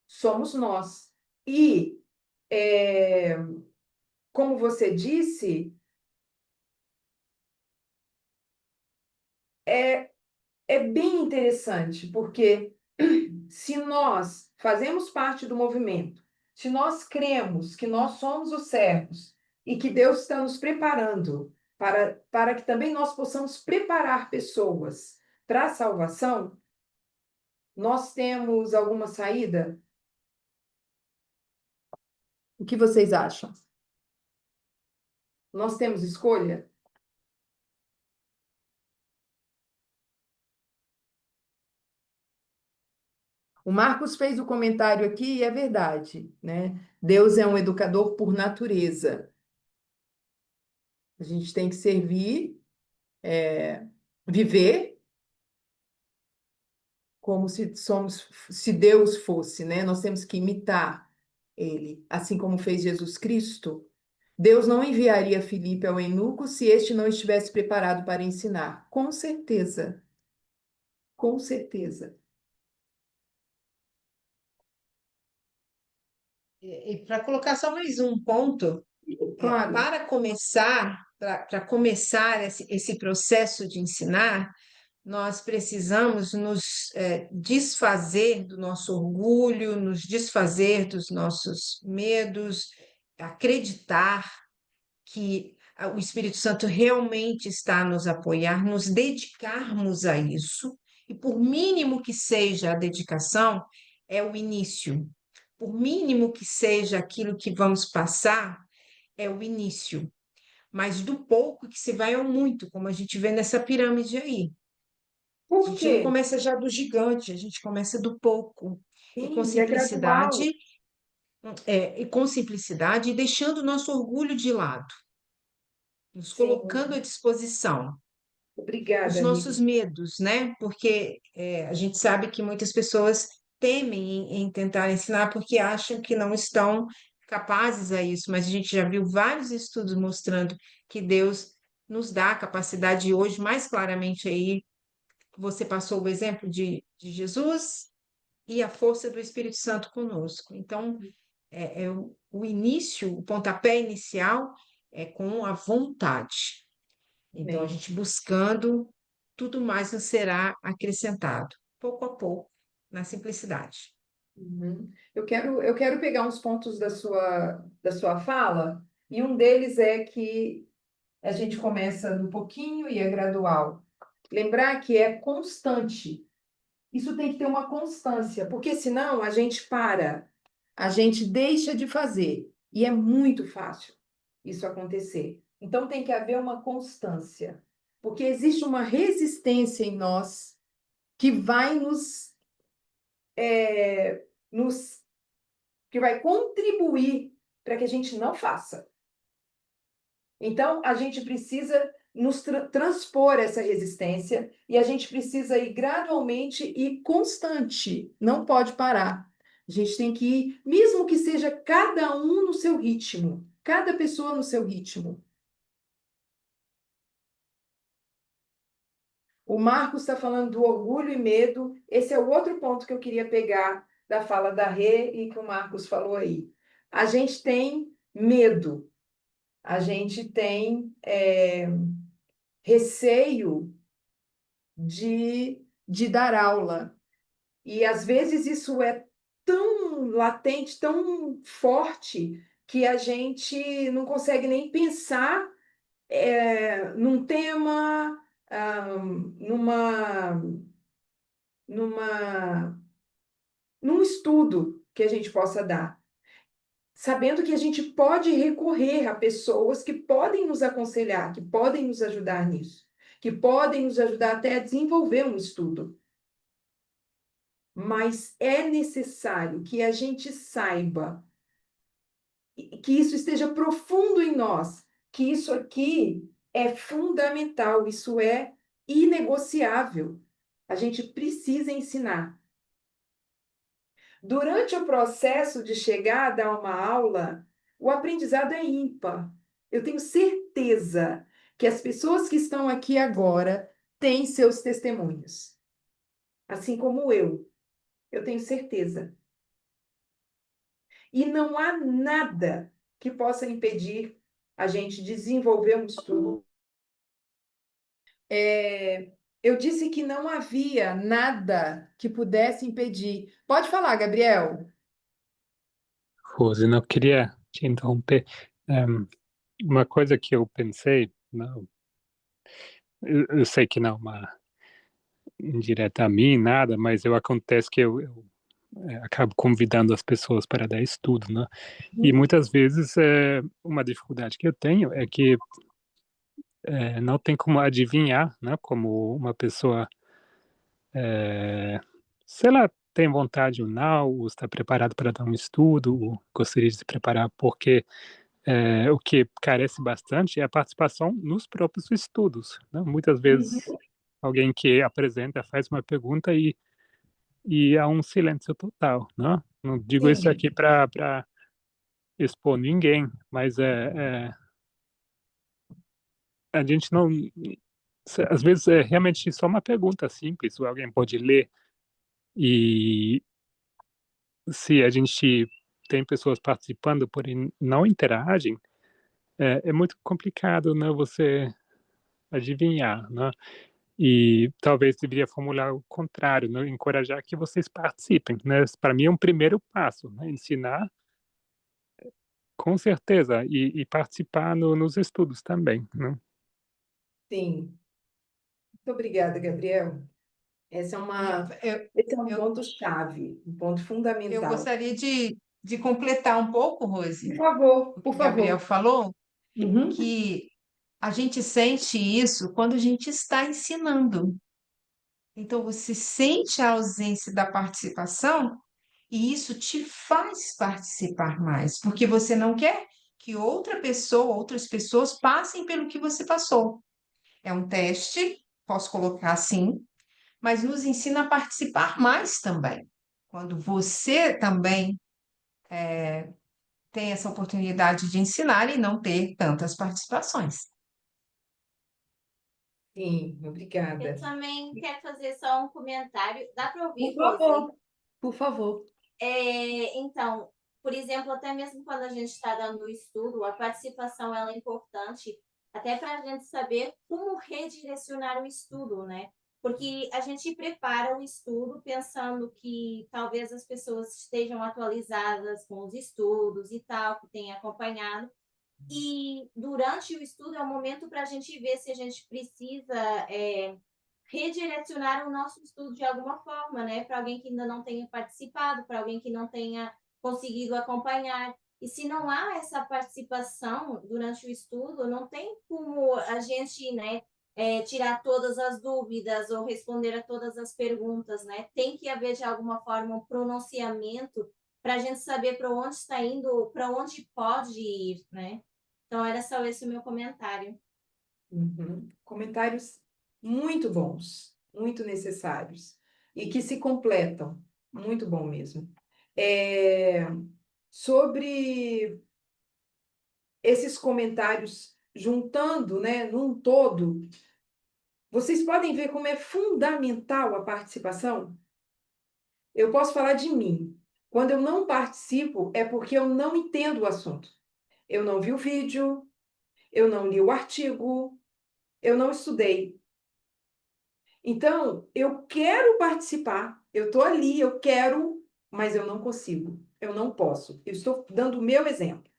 somos nós. E, é, como você disse, é, é bem interessante, porque se nós fazemos parte do movimento, se nós cremos que nós somos os servos e que Deus está nos preparando para que também nós possamos preparar pessoas para a salvação, nós temos alguma saída? O que vocês acham? Nós temos escolha? O Marcos fez o comentário aqui e é verdade, né? Deus é um educador por natureza. A gente tem que servir, viver como se Deus fosse, né? Nós temos que imitar ele, assim como fez Jesus Cristo. Deus não enviaria Filipe ao eunuco se este não estivesse preparado para ensinar. Com certeza, com certeza. E para colocar só mais um ponto, Claro. para começar esse processo de ensinar, nós precisamos nos desfazer do nosso orgulho, nos desfazer dos nossos medos, acreditar que o Espírito Santo realmente está a nos apoiar, nos dedicarmos a isso, e por mínimo que seja a dedicação, é o início. Por mínimo que seja aquilo que vamos passar, é o início. Mas do pouco que se vai ao muito, como a gente vê nessa pirâmide aí. A Por gente não quê? começa já do gigante, a gente começa do pouco. E com Sim, é gradual. simplicidade, e deixando o nosso orgulho de lado, nos colocando à Sim, disposição. Os obrigada, amiga. nossos medos, né? Porque a gente sabe que muitas pessoas temem em tentar ensinar porque acham que não estão capazes a isso, mas a gente já viu vários estudos mostrando que Deus nos dá a capacidade, e hoje, mais claramente aí, você passou o exemplo de Jesus e a força do Espírito Santo conosco. Então, o início, o pontapé inicial é com a vontade. Então, a Amém. gente buscando, tudo mais nos será acrescentado, pouco a pouco, na simplicidade. Uhum. Eu quero pegar uns pontos da sua fala, e um deles é que a gente começa no pouquinho e é gradual. Lembrar que é constante. Isso tem que ter uma constância, porque senão a gente para, a gente deixa de fazer. E é muito fácil isso acontecer. Então tem que haver uma constância, porque existe uma resistência em nós que vai nos que vai contribuir para que a gente não faça. Então, a gente precisa nos transpor essa resistência e a gente precisa ir gradualmente e constante, não pode parar. A gente tem que ir, mesmo que seja cada um no seu ritmo, cada pessoa no seu ritmo. O Marcos está falando do orgulho e medo. Esse é o outro ponto que eu queria pegar da fala da Rê e que o Marcos falou aí. A gente tem medo, a gente tem receio de dar aula. E às vezes isso é tão latente, tão forte, que a gente não consegue nem pensar num tema, numa, num estudo que a gente possa dar. Sabendo que a gente pode recorrer a pessoas que podem nos aconselhar, que podem nos ajudar nisso, que podem nos ajudar até a desenvolver um estudo. Mas é necessário que a gente saiba, que isso esteja profundo em nós, que isso aqui é fundamental, isso é inegociável. A gente precisa ensinar. Durante o processo de chegar a dar uma aula, o aprendizado é ímpar. Eu tenho certeza que as pessoas que estão aqui agora têm seus testemunhos. Assim como eu tenho certeza. E não há nada que possa impedir a gente desenvolver um estudo. Eu disse que não havia nada que pudesse impedir. Pode falar, Gabriel. Rose, não queria te interromper. Uma coisa que eu pensei, não, eu sei que não é uma indireta a mim, nada, mas acontece que eu acabo convidando as pessoas para dar estudo, né? E muitas vezes uma dificuldade que eu tenho é que não tem como adivinhar, né? Como uma pessoa, sei lá, tem vontade ou não, ou está preparado para dar um estudo, ou gostaria de se preparar, porque o que carece bastante é a participação nos próprios estudos, né? Muitas vezes alguém que apresenta faz uma pergunta e há um silêncio total, né? Não digo isso Sim. aqui para expor ninguém, mas a gente não, às vezes é realmente só uma pergunta simples, ou alguém pode ler, e se a gente tem pessoas participando, porém não interagem, é muito complicado, né, você adivinhar, né? E talvez deveria formular o contrário, né, encorajar que vocês participem, né? Para mim é um primeiro passo, né, ensinar, com certeza, e participar nos estudos também, né? Sim. Muito obrigada, Gabriel. Esse é um Eu, ponto-chave, um ponto eu fundamental. gostaria de completar um pouco, Por Rose, favor, o que por o Gabriel favor. falou, Uhum. que a gente sente isso quando a gente está ensinando. Então, você sente a ausência da participação e isso te faz participar mais, porque você não quer que outras pessoas passem pelo que você passou. É um teste, posso colocar assim, mas nos ensina a participar mais também. Quando você também tem essa oportunidade de ensinar e não ter tantas participações. Sim, Eu obrigada. também quero fazer só um comentário. Dá para ouvir, Por Rose? favor, por favor. Então, por exemplo, até mesmo quando a gente está dando o estudo, a participação ela é importante até para a gente saber como redirecionar o estudo, né? Porque a gente prepara o estudo pensando que talvez as pessoas estejam atualizadas com os estudos e tal, que tenham acompanhado. E durante o estudo é o momento para a gente ver se a gente precisa redirecionar o nosso estudo de alguma forma, né? Para alguém que ainda não tenha participado, para alguém que não tenha conseguido acompanhar. E se não há essa participação durante o estudo, não tem como a gente, né, tirar todas as dúvidas ou responder a todas as perguntas, né? Tem que haver de alguma forma um pronunciamento para a gente saber para onde está indo, para onde pode ir, né? Então era só esse o meu comentário. Uhum. Comentários muito bons, muito necessários e que se completam. Muito bom mesmo. É, sobre esses comentários juntando, né, num todo, vocês podem ver como é fundamental a participação? Eu posso falar de mim. Quando eu não participo, é porque eu não entendo o assunto. Eu não vi o vídeo, eu não li o artigo, eu não estudei. Então, eu quero participar, eu estou ali, eu quero, mas eu não consigo, eu não posso. Eu estou dando o meu exemplo.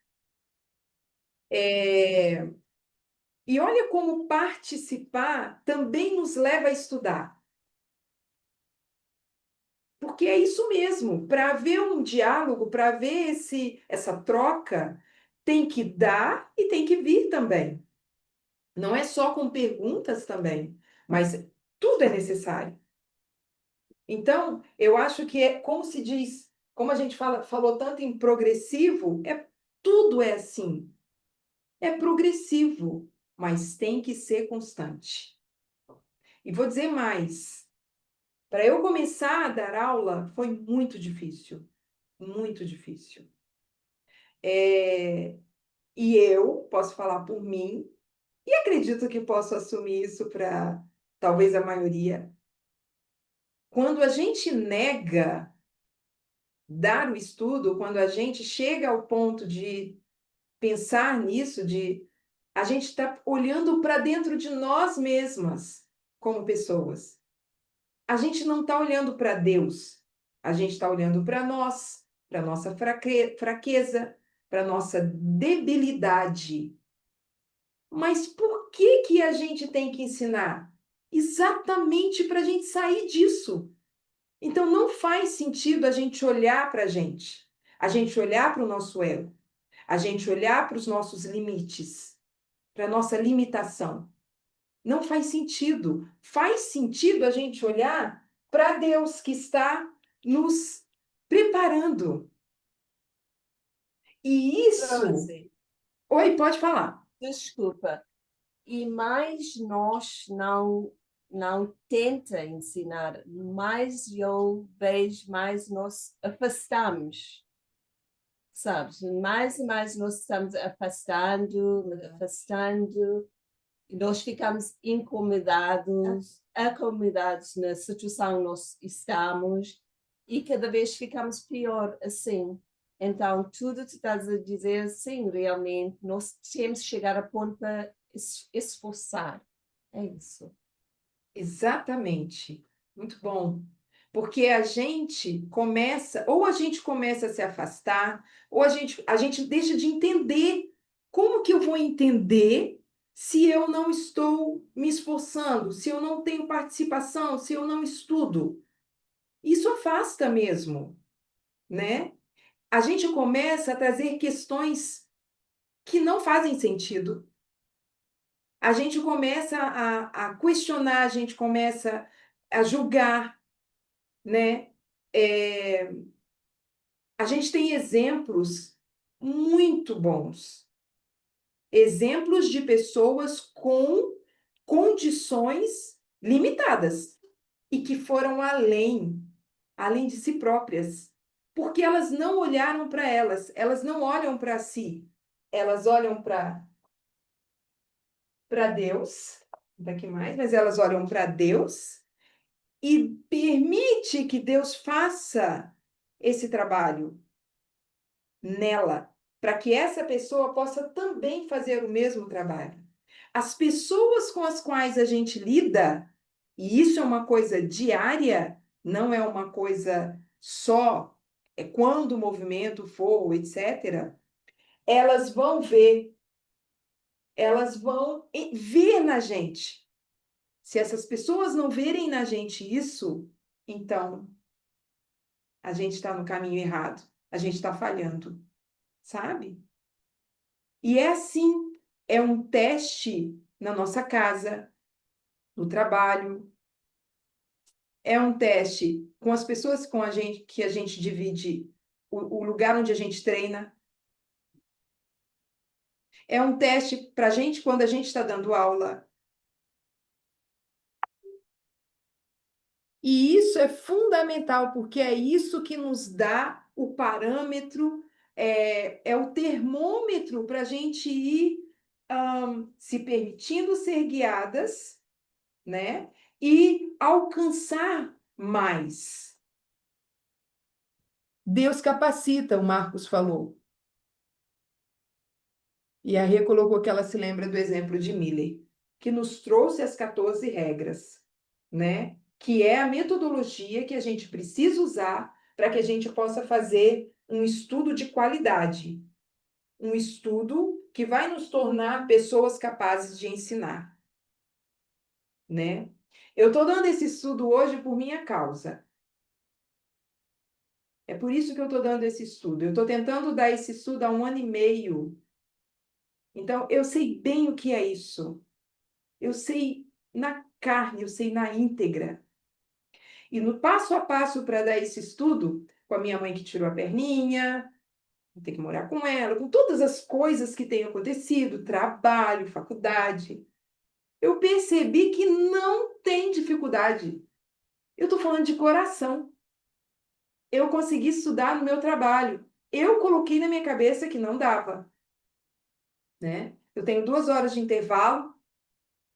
E olha como participar também nos leva a estudar. Porque é isso mesmo, para haver um diálogo, para haver essa troca, tem que dar e tem que vir também. Não é só com perguntas também, mas tudo é necessário. Então, eu acho que é como se diz, como a gente falou tanto em progressivo, tudo é assim. É progressivo, mas tem que ser constante. E vou dizer mais. Para eu começar a dar aula foi muito difícil, muito difícil. E eu posso falar por mim, e acredito que posso assumir isso para talvez a maioria. Quando a gente nega dar o estudo, quando a gente chega ao ponto de pensar nisso, de a gente está olhando para dentro de nós mesmas como pessoas. A gente não está olhando para Deus, a gente está olhando para nós, para nossa fraqueza, para nossa debilidade. Mas por que a gente tem que ensinar? Exatamente para a gente sair disso. Então não faz sentido a gente olhar para a gente olhar para o nosso ego, a gente olhar para os nossos limites, para a nossa limitação. Não faz sentido. Faz sentido a gente olhar para Deus que está nos preparando. E isso. Rose, Oi, pode falar. desculpa. E mais nós não tenta ensinar, mais eu vejo, mais nós afastamos. sabes? Mais e mais nós estamos afastando, e nós ficamos acomodados na situação que nós estamos e cada vez ficamos pior assim. Então, tudo que estás a dizer, sim, realmente, nós temos que chegar a ponto para esforçar. É isso. Exatamente. Muito bom. Porque a gente começa, ou a gente começa a se afastar, ou a gente deixa de entender. Como que eu vou entender se eu não estou me esforçando, se eu não tenho participação, se eu não estudo? Isso afasta mesmo, né? A gente começa a trazer questões que não fazem sentido. A gente começa a questionar, a gente começa a julgar, né? A gente tem exemplos muito bons, exemplos de pessoas com condições limitadas e que foram além de si próprias, porque elas não olharam para elas não olham para si, elas olham para Deus, daqui mais, mas elas olham para Deus e permite que Deus faça esse trabalho nela, para que essa pessoa possa também fazer o mesmo trabalho. As pessoas com as quais a gente lida, e isso é uma coisa diária, não é uma coisa só quando o movimento for, etc., elas vão ver na gente. Se essas pessoas não verem na gente isso, então a gente está no caminho errado, a gente está falhando, sabe? E é assim, é um teste na nossa casa, no trabalho, é um teste com as pessoas com a gente que a gente divide o lugar onde a gente treina. É um teste para a gente quando a gente está dando aula. E isso é fundamental, porque é isso que nos dá o parâmetro, é o termômetro para a gente ir se permitindo ser guiadas, né? E alcançar mais. Deus capacita, o Marcos falou. E a Rê colocou que ela se lembra do exemplo de Miller, que nos trouxe as 14 regras, né? Que é a metodologia que a gente precisa usar para que a gente possa fazer um estudo de qualidade, um estudo que vai nos tornar pessoas capazes de ensinar, né? Eu estou dando esse estudo hoje por minha causa. É por isso que eu estou dando esse estudo. Eu estou tentando dar esse estudo há 1 ano e meio. Então, eu sei bem o que é isso. Eu sei na carne, eu sei na íntegra. E no passo a passo para dar esse estudo, com a minha mãe que tirou a perninha, vou ter que morar com ela, com todas as coisas que têm acontecido, trabalho, faculdade, eu percebi que não tem dificuldade. Eu estou falando de coração. Eu consegui estudar no meu trabalho. Eu coloquei na minha cabeça que não dava, né? Eu tenho 2 horas de intervalo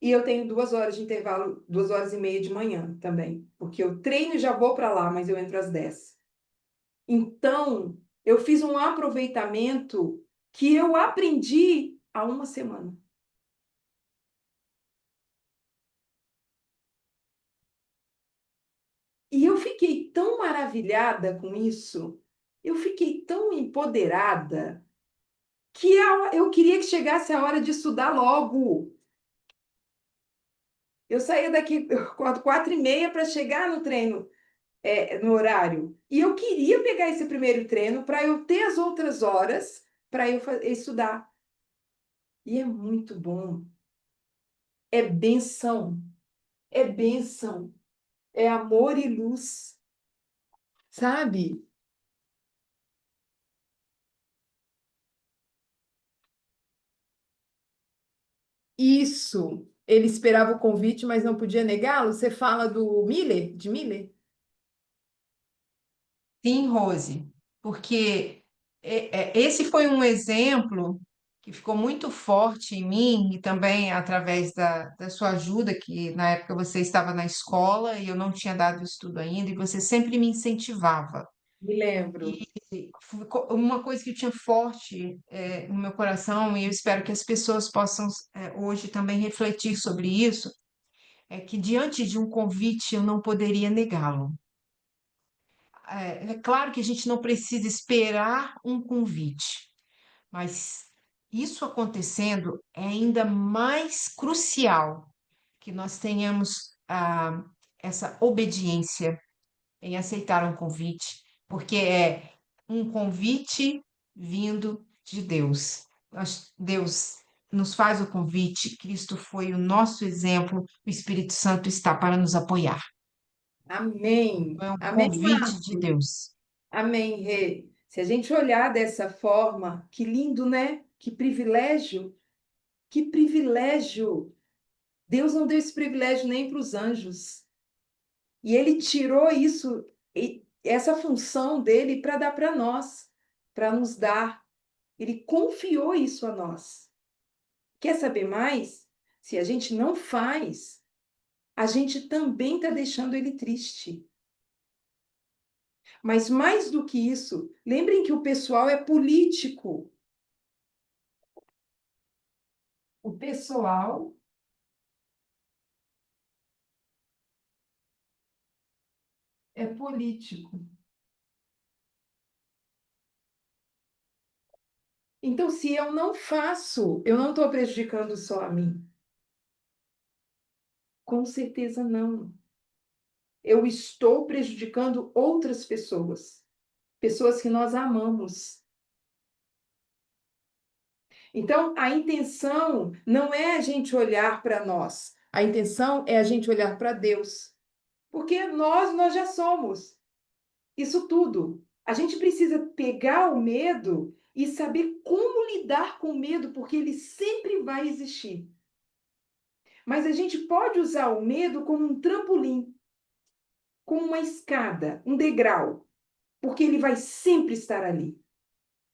e eu tenho 2 horas de intervalo, 2 horas e meia de manhã também, porque eu treino e já vou para lá, mas eu entro às 10. Então, eu fiz um aproveitamento que eu aprendi há 1 semana. E eu fiquei tão maravilhada com isso, eu fiquei tão empoderada, que eu queria que chegasse a hora de estudar logo. Eu saía daqui 4h30 para chegar no treino, no horário. E eu queria pegar esse primeiro treino para eu ter as outras horas para eu estudar. E é muito bom. É bênção. É bênção. É amor e luz. Sabe? Isso. Ele esperava o convite, mas não podia negá-lo. Você fala do Miller, de Miller? Sim, Rose, porque esse foi um exemplo que ficou muito forte em mim, e também através da sua ajuda, que na época você estava na escola e eu não tinha dado estudo ainda, e você sempre me incentivava. Me lembro. E uma coisa que tinha forte no meu coração, e eu espero que as pessoas possam hoje também refletir sobre isso, é que diante de um convite eu não poderia negá-lo. É claro que a gente não precisa esperar um convite, mas isso acontecendo é ainda mais crucial que nós tenhamos essa obediência em aceitar um convite, porque é um convite vindo de Deus. Deus nos faz o convite, Cristo foi o nosso exemplo, o Espírito Santo está para nos apoiar. Amém. É um Amém, convite de Marcos. Deus. Amém, Rê. Se a gente olhar dessa forma, que lindo, né? Que privilégio. Que privilégio. Deus não deu esse privilégio nem para os anjos. E ele tirou isso, essa função dele para dar para nós, para nos dar. Ele confiou isso a nós. Quer saber mais? Se a gente não faz, a gente também está deixando ele triste. Mas mais do que isso, lembrem que o pessoal é político. O pessoal é político. Então, se eu não faço, eu não estou prejudicando só a mim. Com certeza não. Eu estou prejudicando outras pessoas, pessoas que nós amamos. Então, a intenção não é a gente olhar para nós, a intenção é a gente olhar para Deus, porque nós já somos isso tudo. A gente precisa pegar o medo e saber como lidar com o medo, porque ele sempre vai existir. Mas a gente pode usar o medo como um trampolim, como uma escada, um degrau, porque ele vai sempre estar ali.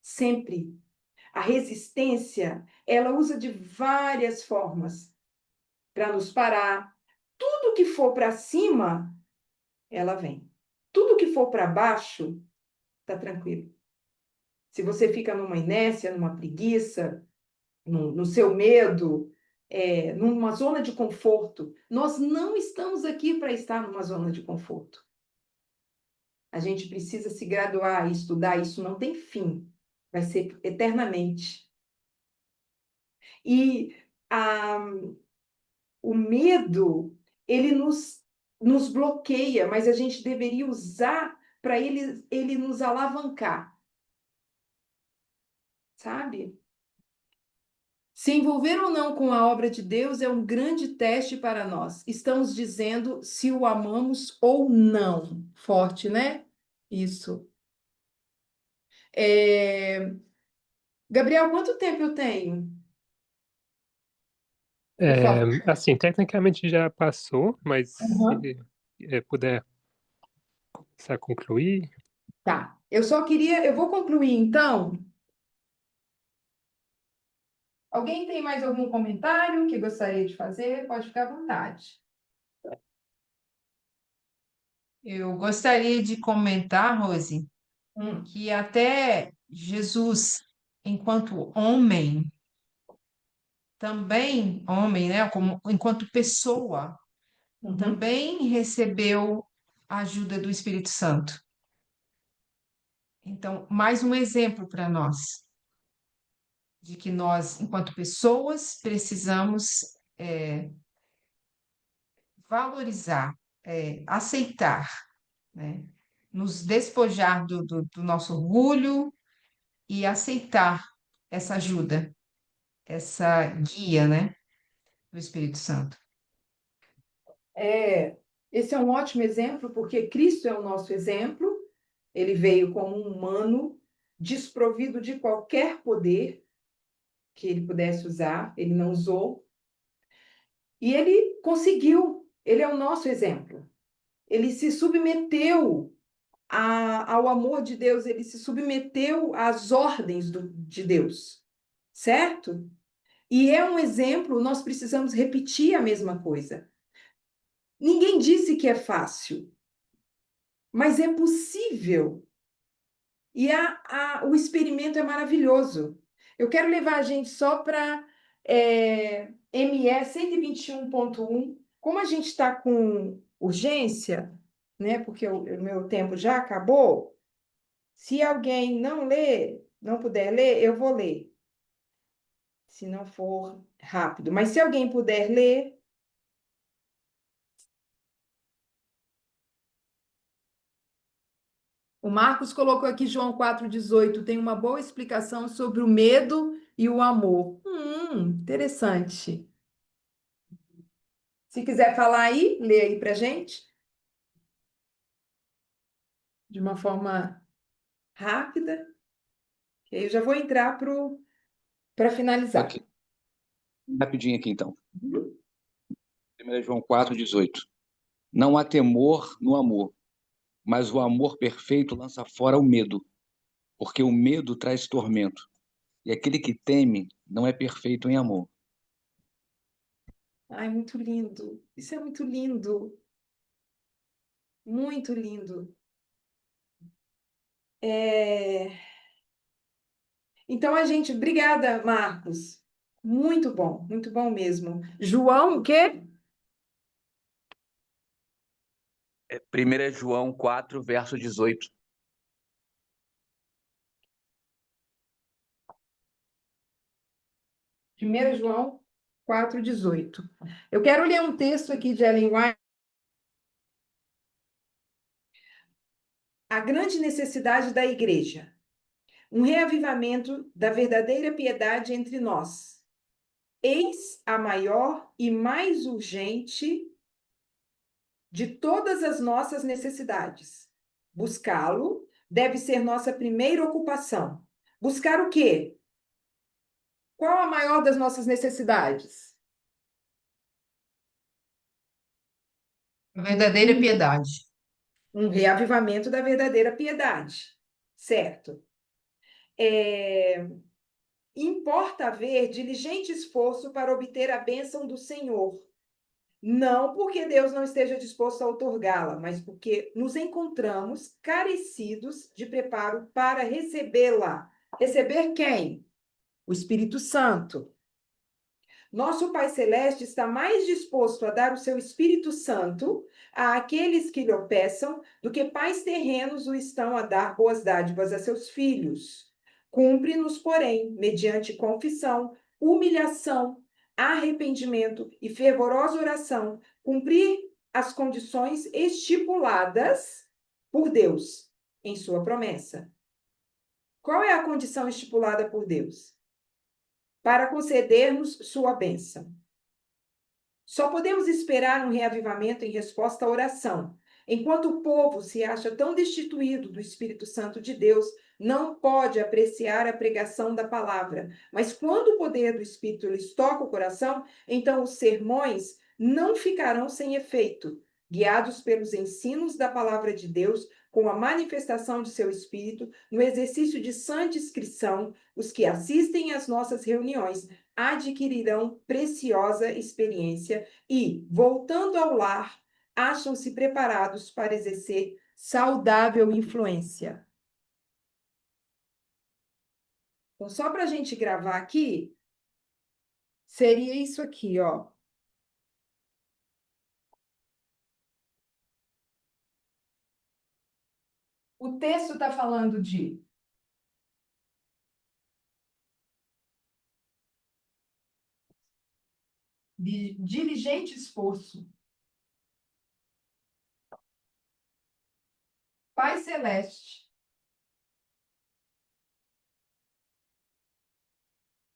Sempre. A resistência, ela usa de várias formas para nos parar. Tudo que for para cima, ela vem. Tudo que for para baixo, tá tranquilo. Se você fica numa inércia, numa preguiça, no seu medo, numa zona de conforto, nós não estamos aqui para estar numa zona de conforto. A gente precisa se graduar e estudar, isso não tem fim, vai ser eternamente. E o medo, ele nos bloqueia, mas a gente deveria usar para ele nos alavancar. Sabe? Se envolver ou não com a obra de Deus é um grande teste para nós. Estamos dizendo se o amamos ou não. Forte, né? Isso. Gabriel, quanto tempo eu tenho? Por favor. Assim, tecnicamente já passou, mas Uhum. se puder começar a concluir. Tá. Eu vou concluir então. Alguém tem mais algum comentário que gostaria de fazer? Pode ficar à vontade. Eu gostaria de comentar, Rose, Hum, que até Jesus, enquanto homem, também homem, né, como enquanto pessoa, uhum. também recebeu a ajuda do Espírito Santo. Então, mais um exemplo para nós de que nós, enquanto pessoas, precisamos valorizar, aceitar, né, nos despojar do nosso orgulho e aceitar essa ajuda, essa guia, né, do Espírito Santo. Esse é um ótimo exemplo, porque Cristo é o nosso exemplo. Ele veio como um humano, desprovido de qualquer poder que ele pudesse usar, ele não usou. E ele conseguiu, ele é o nosso exemplo. Ele se submeteu ao amor de Deus, ele se submeteu às ordens de Deus, certo? E é um exemplo, nós precisamos repetir a mesma coisa. Ninguém disse que é fácil, mas é possível. E o experimento é maravilhoso. Eu quero levar a gente só para ME 121.1. Como a gente está com urgência, né, porque o meu tempo já acabou, se alguém não puder ler, eu vou ler, se não for rápido. Mas se alguém puder ler. O Marcos colocou aqui João 4,18, tem uma boa explicação sobre o medo e o amor. Interessante. Se quiser falar aí, lê aí para gente. De uma forma rápida. Que aí eu já vou entrar para finalizar. Ok. Rapidinho aqui, então. 1 João 4,18. Não há temor no amor, mas o amor perfeito lança fora o medo, porque o medo traz tormento. E aquele que teme não é perfeito em amor. Ai, muito lindo. Isso é muito lindo. Muito lindo. Então, obrigada, Marcos. Muito bom mesmo. João, o quê? 1 João 4, verso 18. Primeiro João 4,18. Eu quero ler um texto aqui de Ellen White. A grande necessidade da igreja. Um reavivamento da verdadeira piedade entre nós. Eis a maior e mais urgente de todas as nossas necessidades. Buscá-lo deve ser nossa primeira ocupação. Buscar o quê? Qual a maior das nossas necessidades? Verdadeira piedade. Um reavivamento da verdadeira piedade, certo? Importa haver diligente esforço para obter a bênção do Senhor. Não porque Deus não esteja disposto a outorgá-la, mas porque nos encontramos carecidos de preparo para recebê-la. Receber quem? O Espírito Santo. Nosso Pai Celeste está mais disposto a dar o seu Espírito Santo àqueles que lhe o peçam do que pais terrenos o estão a dar boas dádivas a seus filhos. Cumpre-nos, porém, mediante confissão, humilhação, arrependimento e fervorosa oração, cumprir as condições estipuladas por Deus em sua promessa. Qual é a condição estipulada por Deus? Para conceder-nos sua bênção. Só podemos esperar um reavivamento em resposta à oração. Enquanto o povo se acha tão destituído do Espírito Santo de Deus, não pode apreciar a pregação da palavra. Mas quando o poder do Espírito lhes toca o coração, então os sermões não ficarão sem efeito. Guiados pelos ensinos da palavra de Deus, com a manifestação de seu Espírito, no exercício de sã discrição, os que assistem às nossas reuniões adquirirão preciosa experiência e, voltando ao lar, acham-se preparados para exercer saudável influência. Então, só para a gente gravar aqui, seria isso aqui, ó. O texto está falando de diligente esforço. Pai Celeste.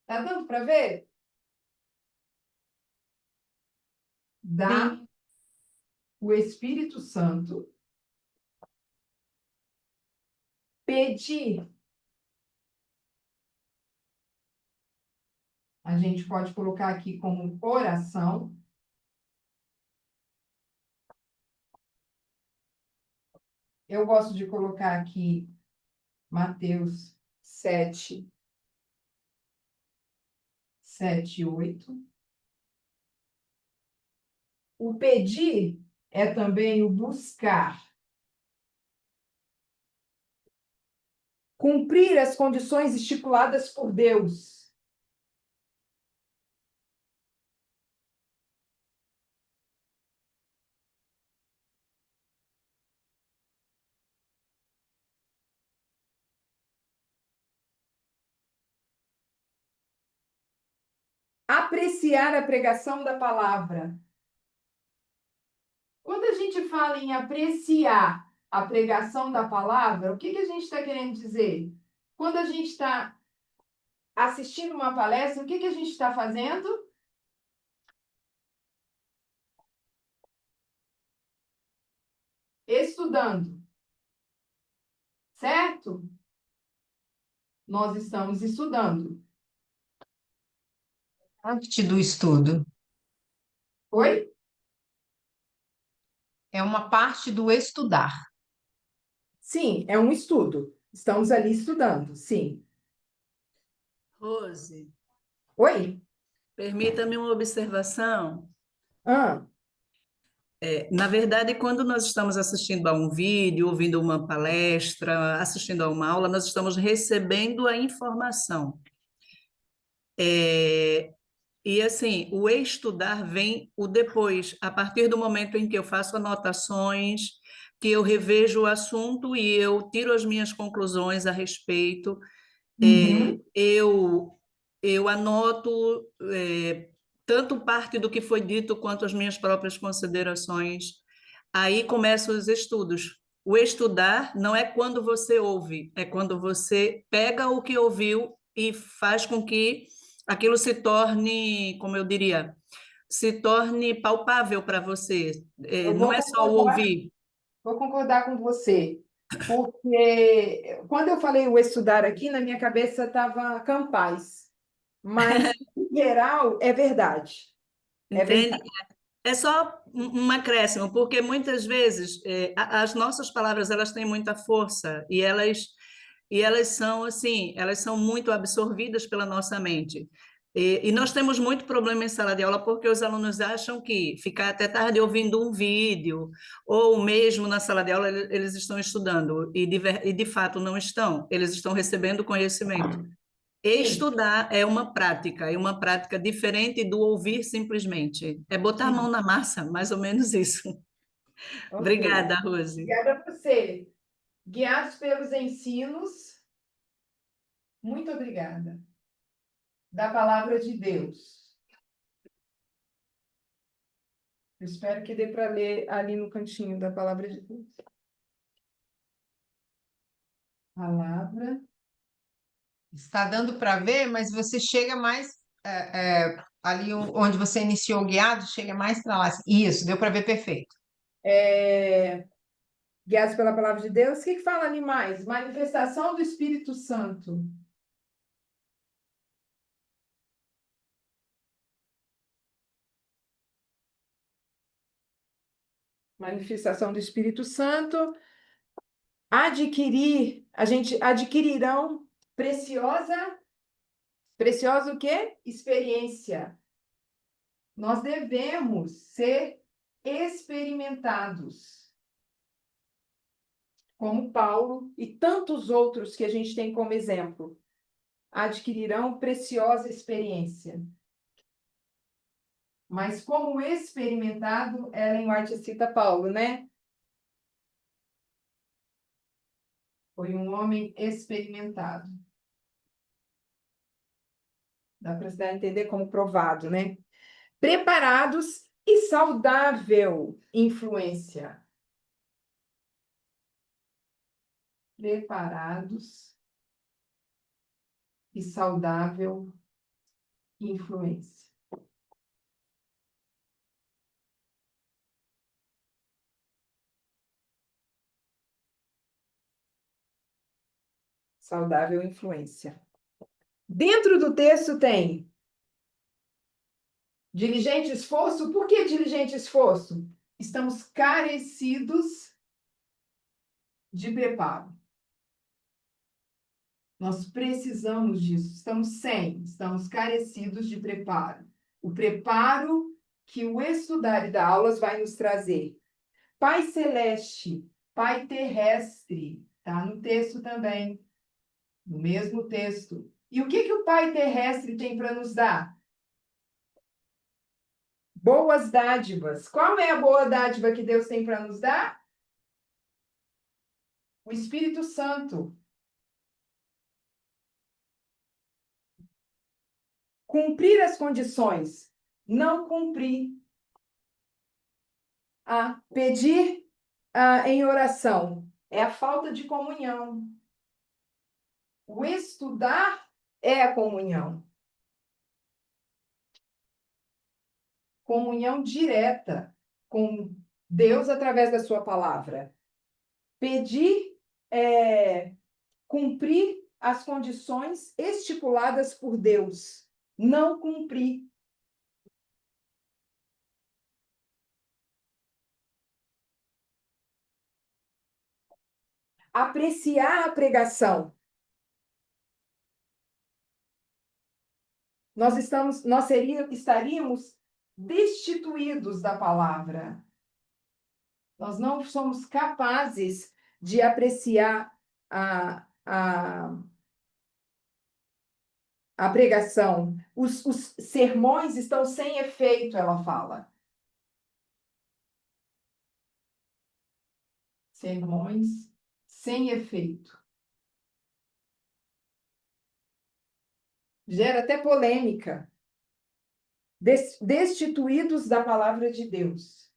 Tá dando para ver? Dá o Espírito Santo. Pedir. A gente pode colocar aqui como oração. Eu gosto de colocar aqui Mateus 7, 7, 8. O pedir é também o buscar. Cumprir as condições estipuladas por Deus. Apreciar a pregação da palavra. Quando a gente fala em apreciar a pregação da palavra, o que a gente está querendo dizer? Quando a gente está assistindo uma palestra, o que a gente está fazendo? Estudando. Certo? Nós estamos estudando. Parte do estudo. Oi? É uma parte do estudar. Sim, é um estudo. Estamos ali estudando, sim. Rose, Oi? permita-me uma observação. Ah, Na verdade, quando nós estamos assistindo a um vídeo, ouvindo uma palestra, assistindo a uma aula, nós estamos recebendo a informação. E assim, o estudar vem o depois, a partir do momento em que eu faço anotações, que eu revejo o assunto e eu tiro as minhas conclusões a respeito. uhum. Eu anoto tanto parte do que foi dito quanto as minhas próprias considerações. Aí começam os estudos. O estudar não é quando você ouve, é quando você pega o que ouviu e faz com que aquilo se torne, como eu diria, se torne palpável para você. Eu Não é só o ouvir. vou concordar com você, porque quando eu falei o estudar aqui, na minha cabeça estava Campais, mas, em geral, é verdade. É Entende? verdade. É só um acréscimo, porque muitas vezes as nossas palavras elas têm muita força e elas são assim, elas são muito absorvidas pela nossa mente. E nós temos muito problema em sala de aula porque os alunos acham que ficar até tarde ouvindo um vídeo ou mesmo na sala de aula eles estão estudando e de fato não estão, eles estão recebendo conhecimento. Sim, Estudar é uma prática diferente do ouvir simplesmente. É botar a mão sim. na massa, mais ou menos isso. Ok. Obrigada, Rose. Obrigada a você. Guiados pelos ensinos, muito obrigada. Da palavra de Deus. Eu espero que dê para ler ali no cantinho da palavra de Deus. Palavra. Está dando para ver, mas você chega mais ali onde você iniciou o guiado, chega mais para lá. Isso, deu para ver perfeito. Guiados pela palavra de Deus. O que fala ali mais? Manifestação do Espírito Santo. Manifestação do Espírito Santo. Adquirirão preciosa o quê? Experiência. Nós devemos ser experimentados. Como Paulo e tantos outros que a gente tem como exemplo. Adquirirão preciosa experiência. Mas como experimentado, Ellen White cita Paulo, né? Foi um homem experimentado. Dá para se dar a entender como provado, né? Preparados e saudável influência. Preparados e saudável influência. Saudável influência. Dentro do texto tem diligente esforço. Por que diligente esforço? Estamos carecidos de preparo. Nós precisamos disso, estamos carecidos de preparo. O preparo que o estudar e dar aulas vai nos trazer. Pai celeste, Pai terrestre, está no texto também, no mesmo texto. E o que o Pai terrestre tem para nos dar? Boas dádivas. Qual é a boa dádiva que Deus tem para nos dar? O Espírito Santo. Cumprir as condições. Não cumprir. Pedir em oração. É a falta de comunhão. O estudar é a comunhão. Comunhão direta com Deus através da sua palavra. Pedir cumprir as condições estipuladas por Deus. Não cumprir. Apreciar a pregação. Nós estaríamos destituídos da palavra. Nós não somos capazes de apreciar a pregação. Os sermões estão sem efeito, ela fala. Sermões sem efeito. Gera até polêmica. Destituídos da palavra de Deus.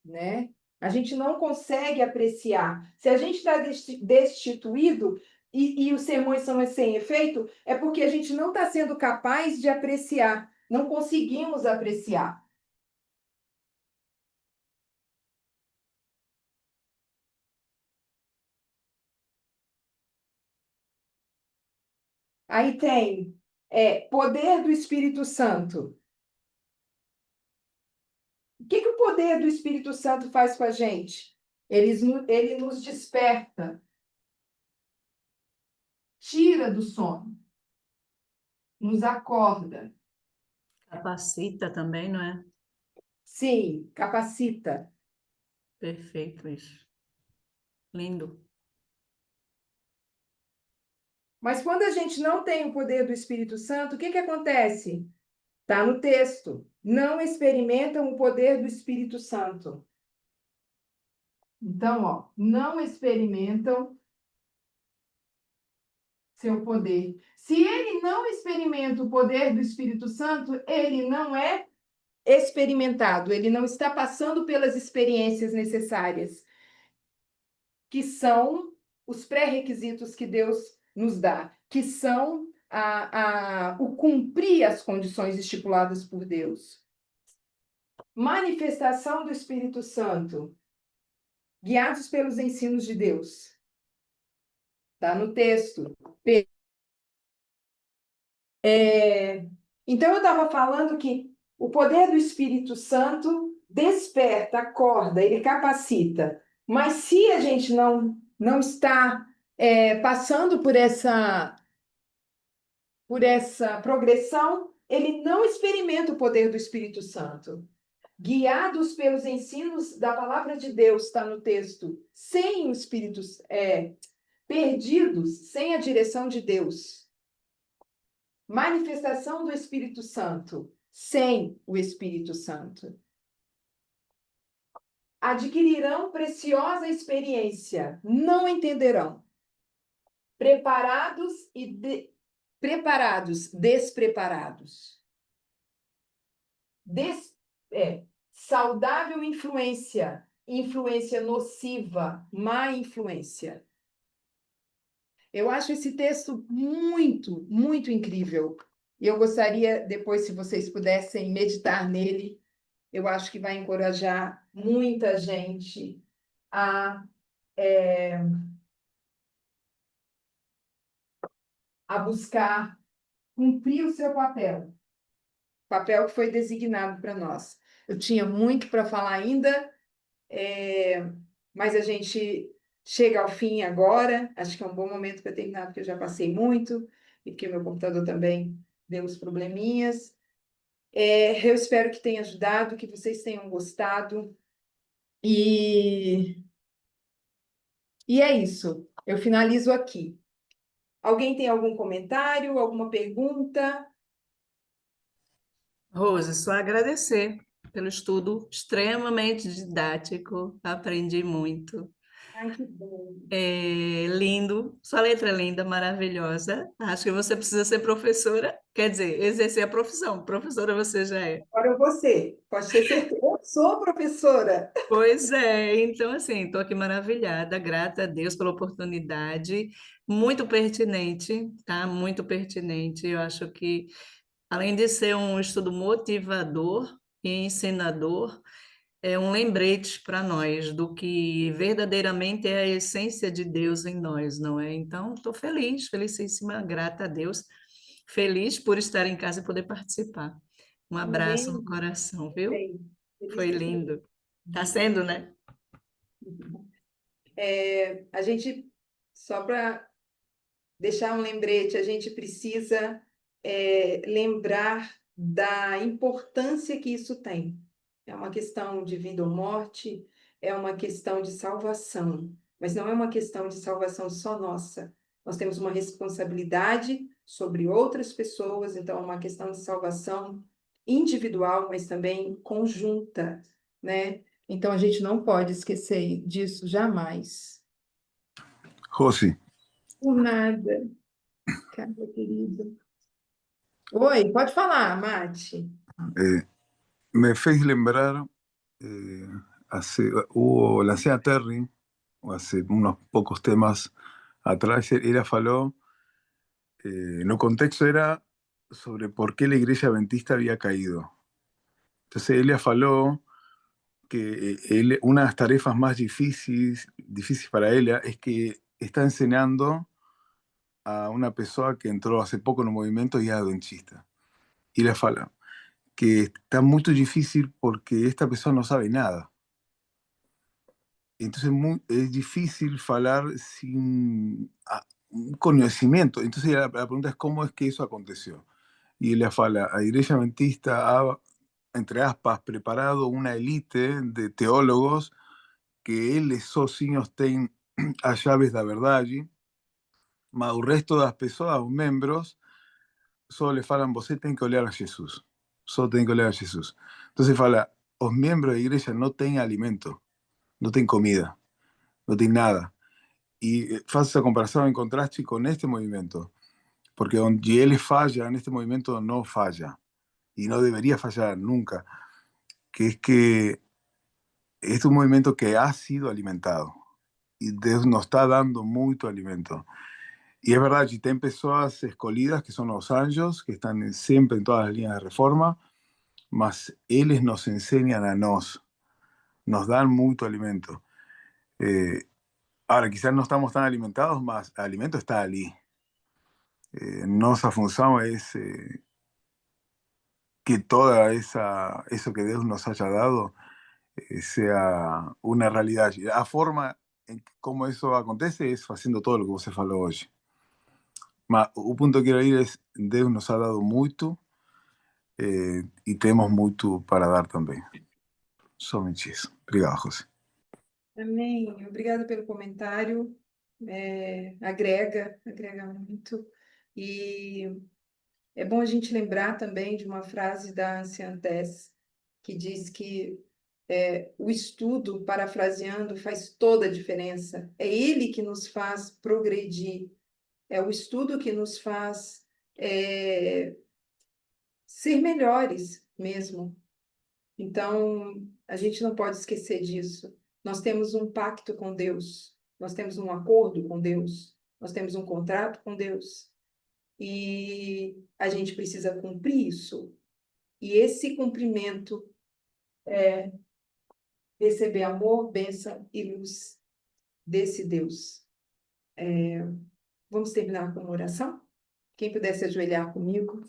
Né? A gente não consegue apreciar. Se a gente está destituído e os sermões são sem efeito, é porque a gente não está sendo capaz de apreciar. Não conseguimos apreciar. Aí tem poder do Espírito Santo. O que o poder do Espírito Santo faz com a gente? Ele nos desperta. Tira do sono. Nos acorda. Capacita também, não é? Sim, capacita. Perfeito isso. Lindo. Mas quando a gente não tem o poder do Espírito Santo, o que acontece? Está no texto. Não experimentam o poder do Espírito Santo. Então, não experimentam seu poder. Se ele não experimenta o poder do Espírito Santo, ele não é experimentado, ele não está passando pelas experiências necessárias, que são os pré-requisitos que Deus nos dá, que são o cumprir as condições estipuladas por Deus. Manifestação do Espírito Santo, guiados pelos ensinos de Deus. Está no texto. Então, eu estava falando que o poder do Espírito Santo desperta, acorda, ele capacita. Mas se a gente não está passando por essa progressão, ele não experimenta o poder do Espírito Santo. Guiados pelos ensinos da palavra de Deus, está no texto, sem o Espírito, perdidos, sem a direção de Deus. Manifestação do Espírito Santo, sem o Espírito Santo. Adquirirão preciosa experiência, não entenderão. Preparados despreparados. Saudável influência, influência nociva, má influência. Eu acho esse texto muito, muito incrível. E eu gostaria, depois, se vocês pudessem meditar nele, eu acho que vai encorajar muita gente a a buscar cumprir o seu papel que foi designado para nós. Eu tinha muito para falar ainda, mas a gente chega ao fim agora. Acho que é um bom momento para terminar, porque eu já passei muito, e porque meu computador também deu uns probleminhas. Eu espero que tenha ajudado, que vocês tenham gostado. E é isso. Eu finalizo aqui. Alguém tem algum comentário, alguma pergunta? Rose, só agradecer pelo estudo extremamente didático, aprendi muito. Ai, que bom. Lindo, sua letra é linda, maravilhosa. Acho que você precisa ser professora, quer dizer, exercer a profissão. Professora você já é. Agora você, pode ter certeza. Eu sou professora. Pois é, então assim, estou aqui maravilhada, grata a Deus pela oportunidade, muito pertinente, tá? Muito pertinente. Eu acho que, além de ser um estudo motivador e ensinador, é um lembrete para nós do que verdadeiramente é a essência de Deus em nós, não é? Então, estou feliz, felicíssima, grata a Deus, feliz por estar em casa e poder participar. Um abraço no Amém. coração, viu? Bem, feliz Foi por você. lindo. Está sendo, né? A gente, só para deixar um lembrete, a gente precisa lembrar da importância que isso tem. É uma questão de vida ou morte, é uma questão de salvação, mas não é uma questão de salvação só nossa. Nós temos uma responsabilidade sobre outras pessoas, então é uma questão de salvação individual, mas também conjunta, né? Então a gente não pode esquecer disso jamais. Josi, Por nada, cara querido. Oi, pode falar, Mati. me fez lembrar, hubo la señora Terry, hace unos pocos temas atrás, ella faló, no contexto era sobre por qué la iglesia adventista había caído. Entonces ella faló que una de las tareas más difíciles para ella es que está enseñando a una persona que entró hace poco en un movimiento y es adventista. Y ella fala que está muy difícil porque esta persona no sabe nada. Entonces es difícil hablar sin un conocimiento. Entonces la pregunta es cómo es que eso aconteció. Y ella fala, la iglesia adventista ha, entre aspas, preparado una élite de teólogos que eles sozinhos têm as chaves da verdade, mas o resto das pessoas, os membros, só lhe falam, você tem que olhar a Jesus. Só tem que olhar a Jesus. Então você fala, os membros da igreja não têm alimento, não têm comida, não têm nada. E faz essa comparação em contraste com este movimento, porque onde ele falha, neste movimento não falha, e não deveria falhar nunca, que é que este é um movimento que ha sido alimentado, e Deus nos está dando muito alimento. Y es verdad, y tem pessoas escolhidas que son los anjos, que están siempre en todas las líneas de reforma, mas eles nos enseñan a nos dan mucho alimento. Ahora, quizás no estamos tan alimentados, mas el alimento está allí. Nossa função es que toda eso que Dios nos haya dado sea una realidad. La forma en cómo eso acontece es haciendo todo lo que você falou hoje. Mas o ponto que eu quero ir é Deus nos ha dado muito e temos muito para dar também. Somente isso. Obrigado, José. Amém. Obrigada pelo comentário. Agrega muito. E é bom a gente lembrar também de uma frase da anciã Tess, que diz que o estudo, parafraseando, faz toda a diferença. É ele que nos faz progredir. É o estudo que nos faz ser melhores mesmo. Então, a gente não pode esquecer disso. Nós temos um pacto com Deus, nós temos um acordo com Deus, nós temos um contrato com Deus. E a gente precisa cumprir isso. E esse cumprimento é receber amor, bênção e luz desse Deus. Vamos terminar com uma oração? Quem puder se ajoelhar comigo.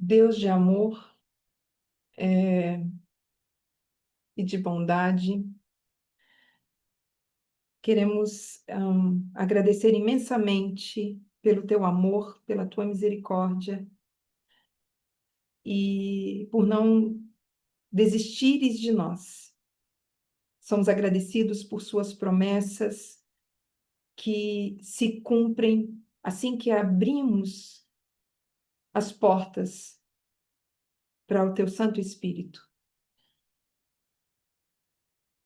Deus de amor e de bondade, queremos agradecer imensamente pelo teu amor, pela tua misericórdia e por não desistires de nós. Somos agradecidos por suas promessas que se cumprem assim que abrimos as portas para o teu Santo Espírito.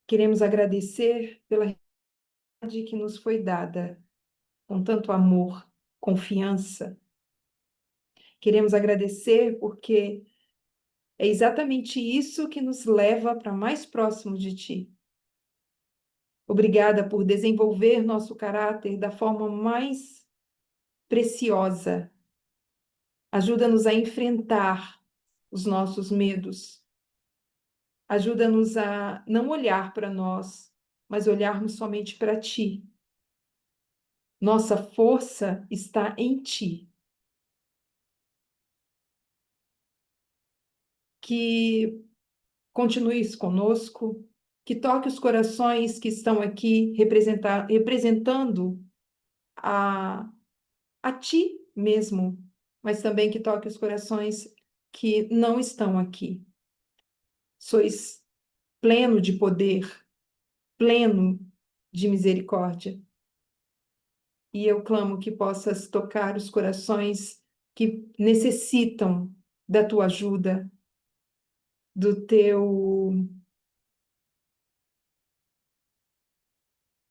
Queremos agradecer pela realidade que nos foi dada com tanto amor, confiança. Queremos agradecer porque é exatamente isso que nos leva para mais próximo de ti. Obrigada por desenvolver nosso caráter da forma mais preciosa. Ajuda-nos a enfrentar os nossos medos. Ajuda-nos a não olhar para nós, mas olharmos somente para ti. Nossa força está em ti. Que continues conosco, que toque os corações que estão aqui representando a ti mesmo, mas também que toque os corações que não estão aqui. Sois pleno de poder, pleno de misericórdia. E eu clamo que possas tocar os corações que necessitam da tua ajuda,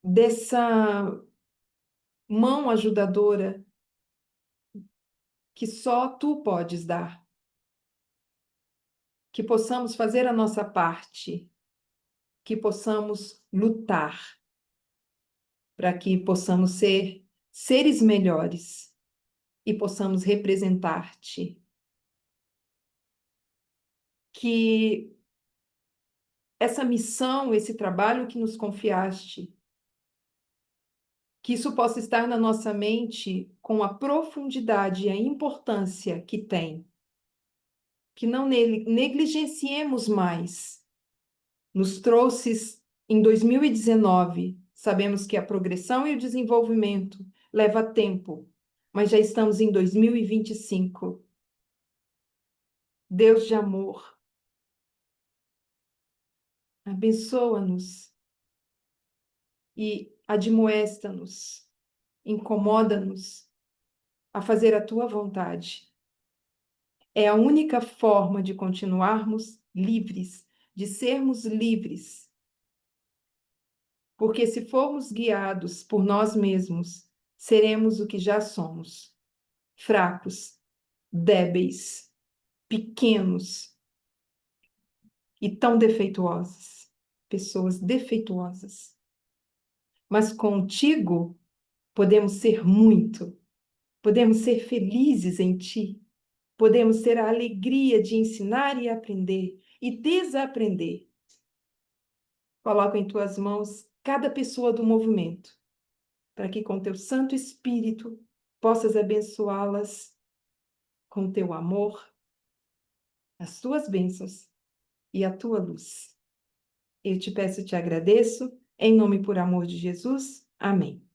dessa mão ajudadora que só tu podes dar. Que possamos fazer a nossa parte, que possamos lutar para que possamos ser seres melhores e possamos representar-te. Que essa missão, esse trabalho que nos confiaste, que isso possa estar na nossa mente com a profundidade e a importância que tem. Que não negligenciemos mais. Nos trouxes em 2019, sabemos que a progressão e o desenvolvimento leva tempo, mas já estamos em 2025. Deus de amor, abençoa-nos e admoesta-nos, incomoda-nos a fazer a tua vontade. É a única forma de continuarmos livres, de sermos livres. Porque se formos guiados por nós mesmos, seremos o que já somos: fracos, débeis, pequenos e tão defeituosos. Pessoas defeituosas. Mas contigo podemos ser muito, podemos ser felizes em ti, podemos ter a alegria de ensinar e aprender e desaprender. Coloco em tuas mãos cada pessoa do movimento, para que com teu Santo Espírito possas abençoá-las com teu amor, as tuas bênçãos e a tua luz. Eu te peço e te agradeço, em nome e por amor de Jesus. Amém.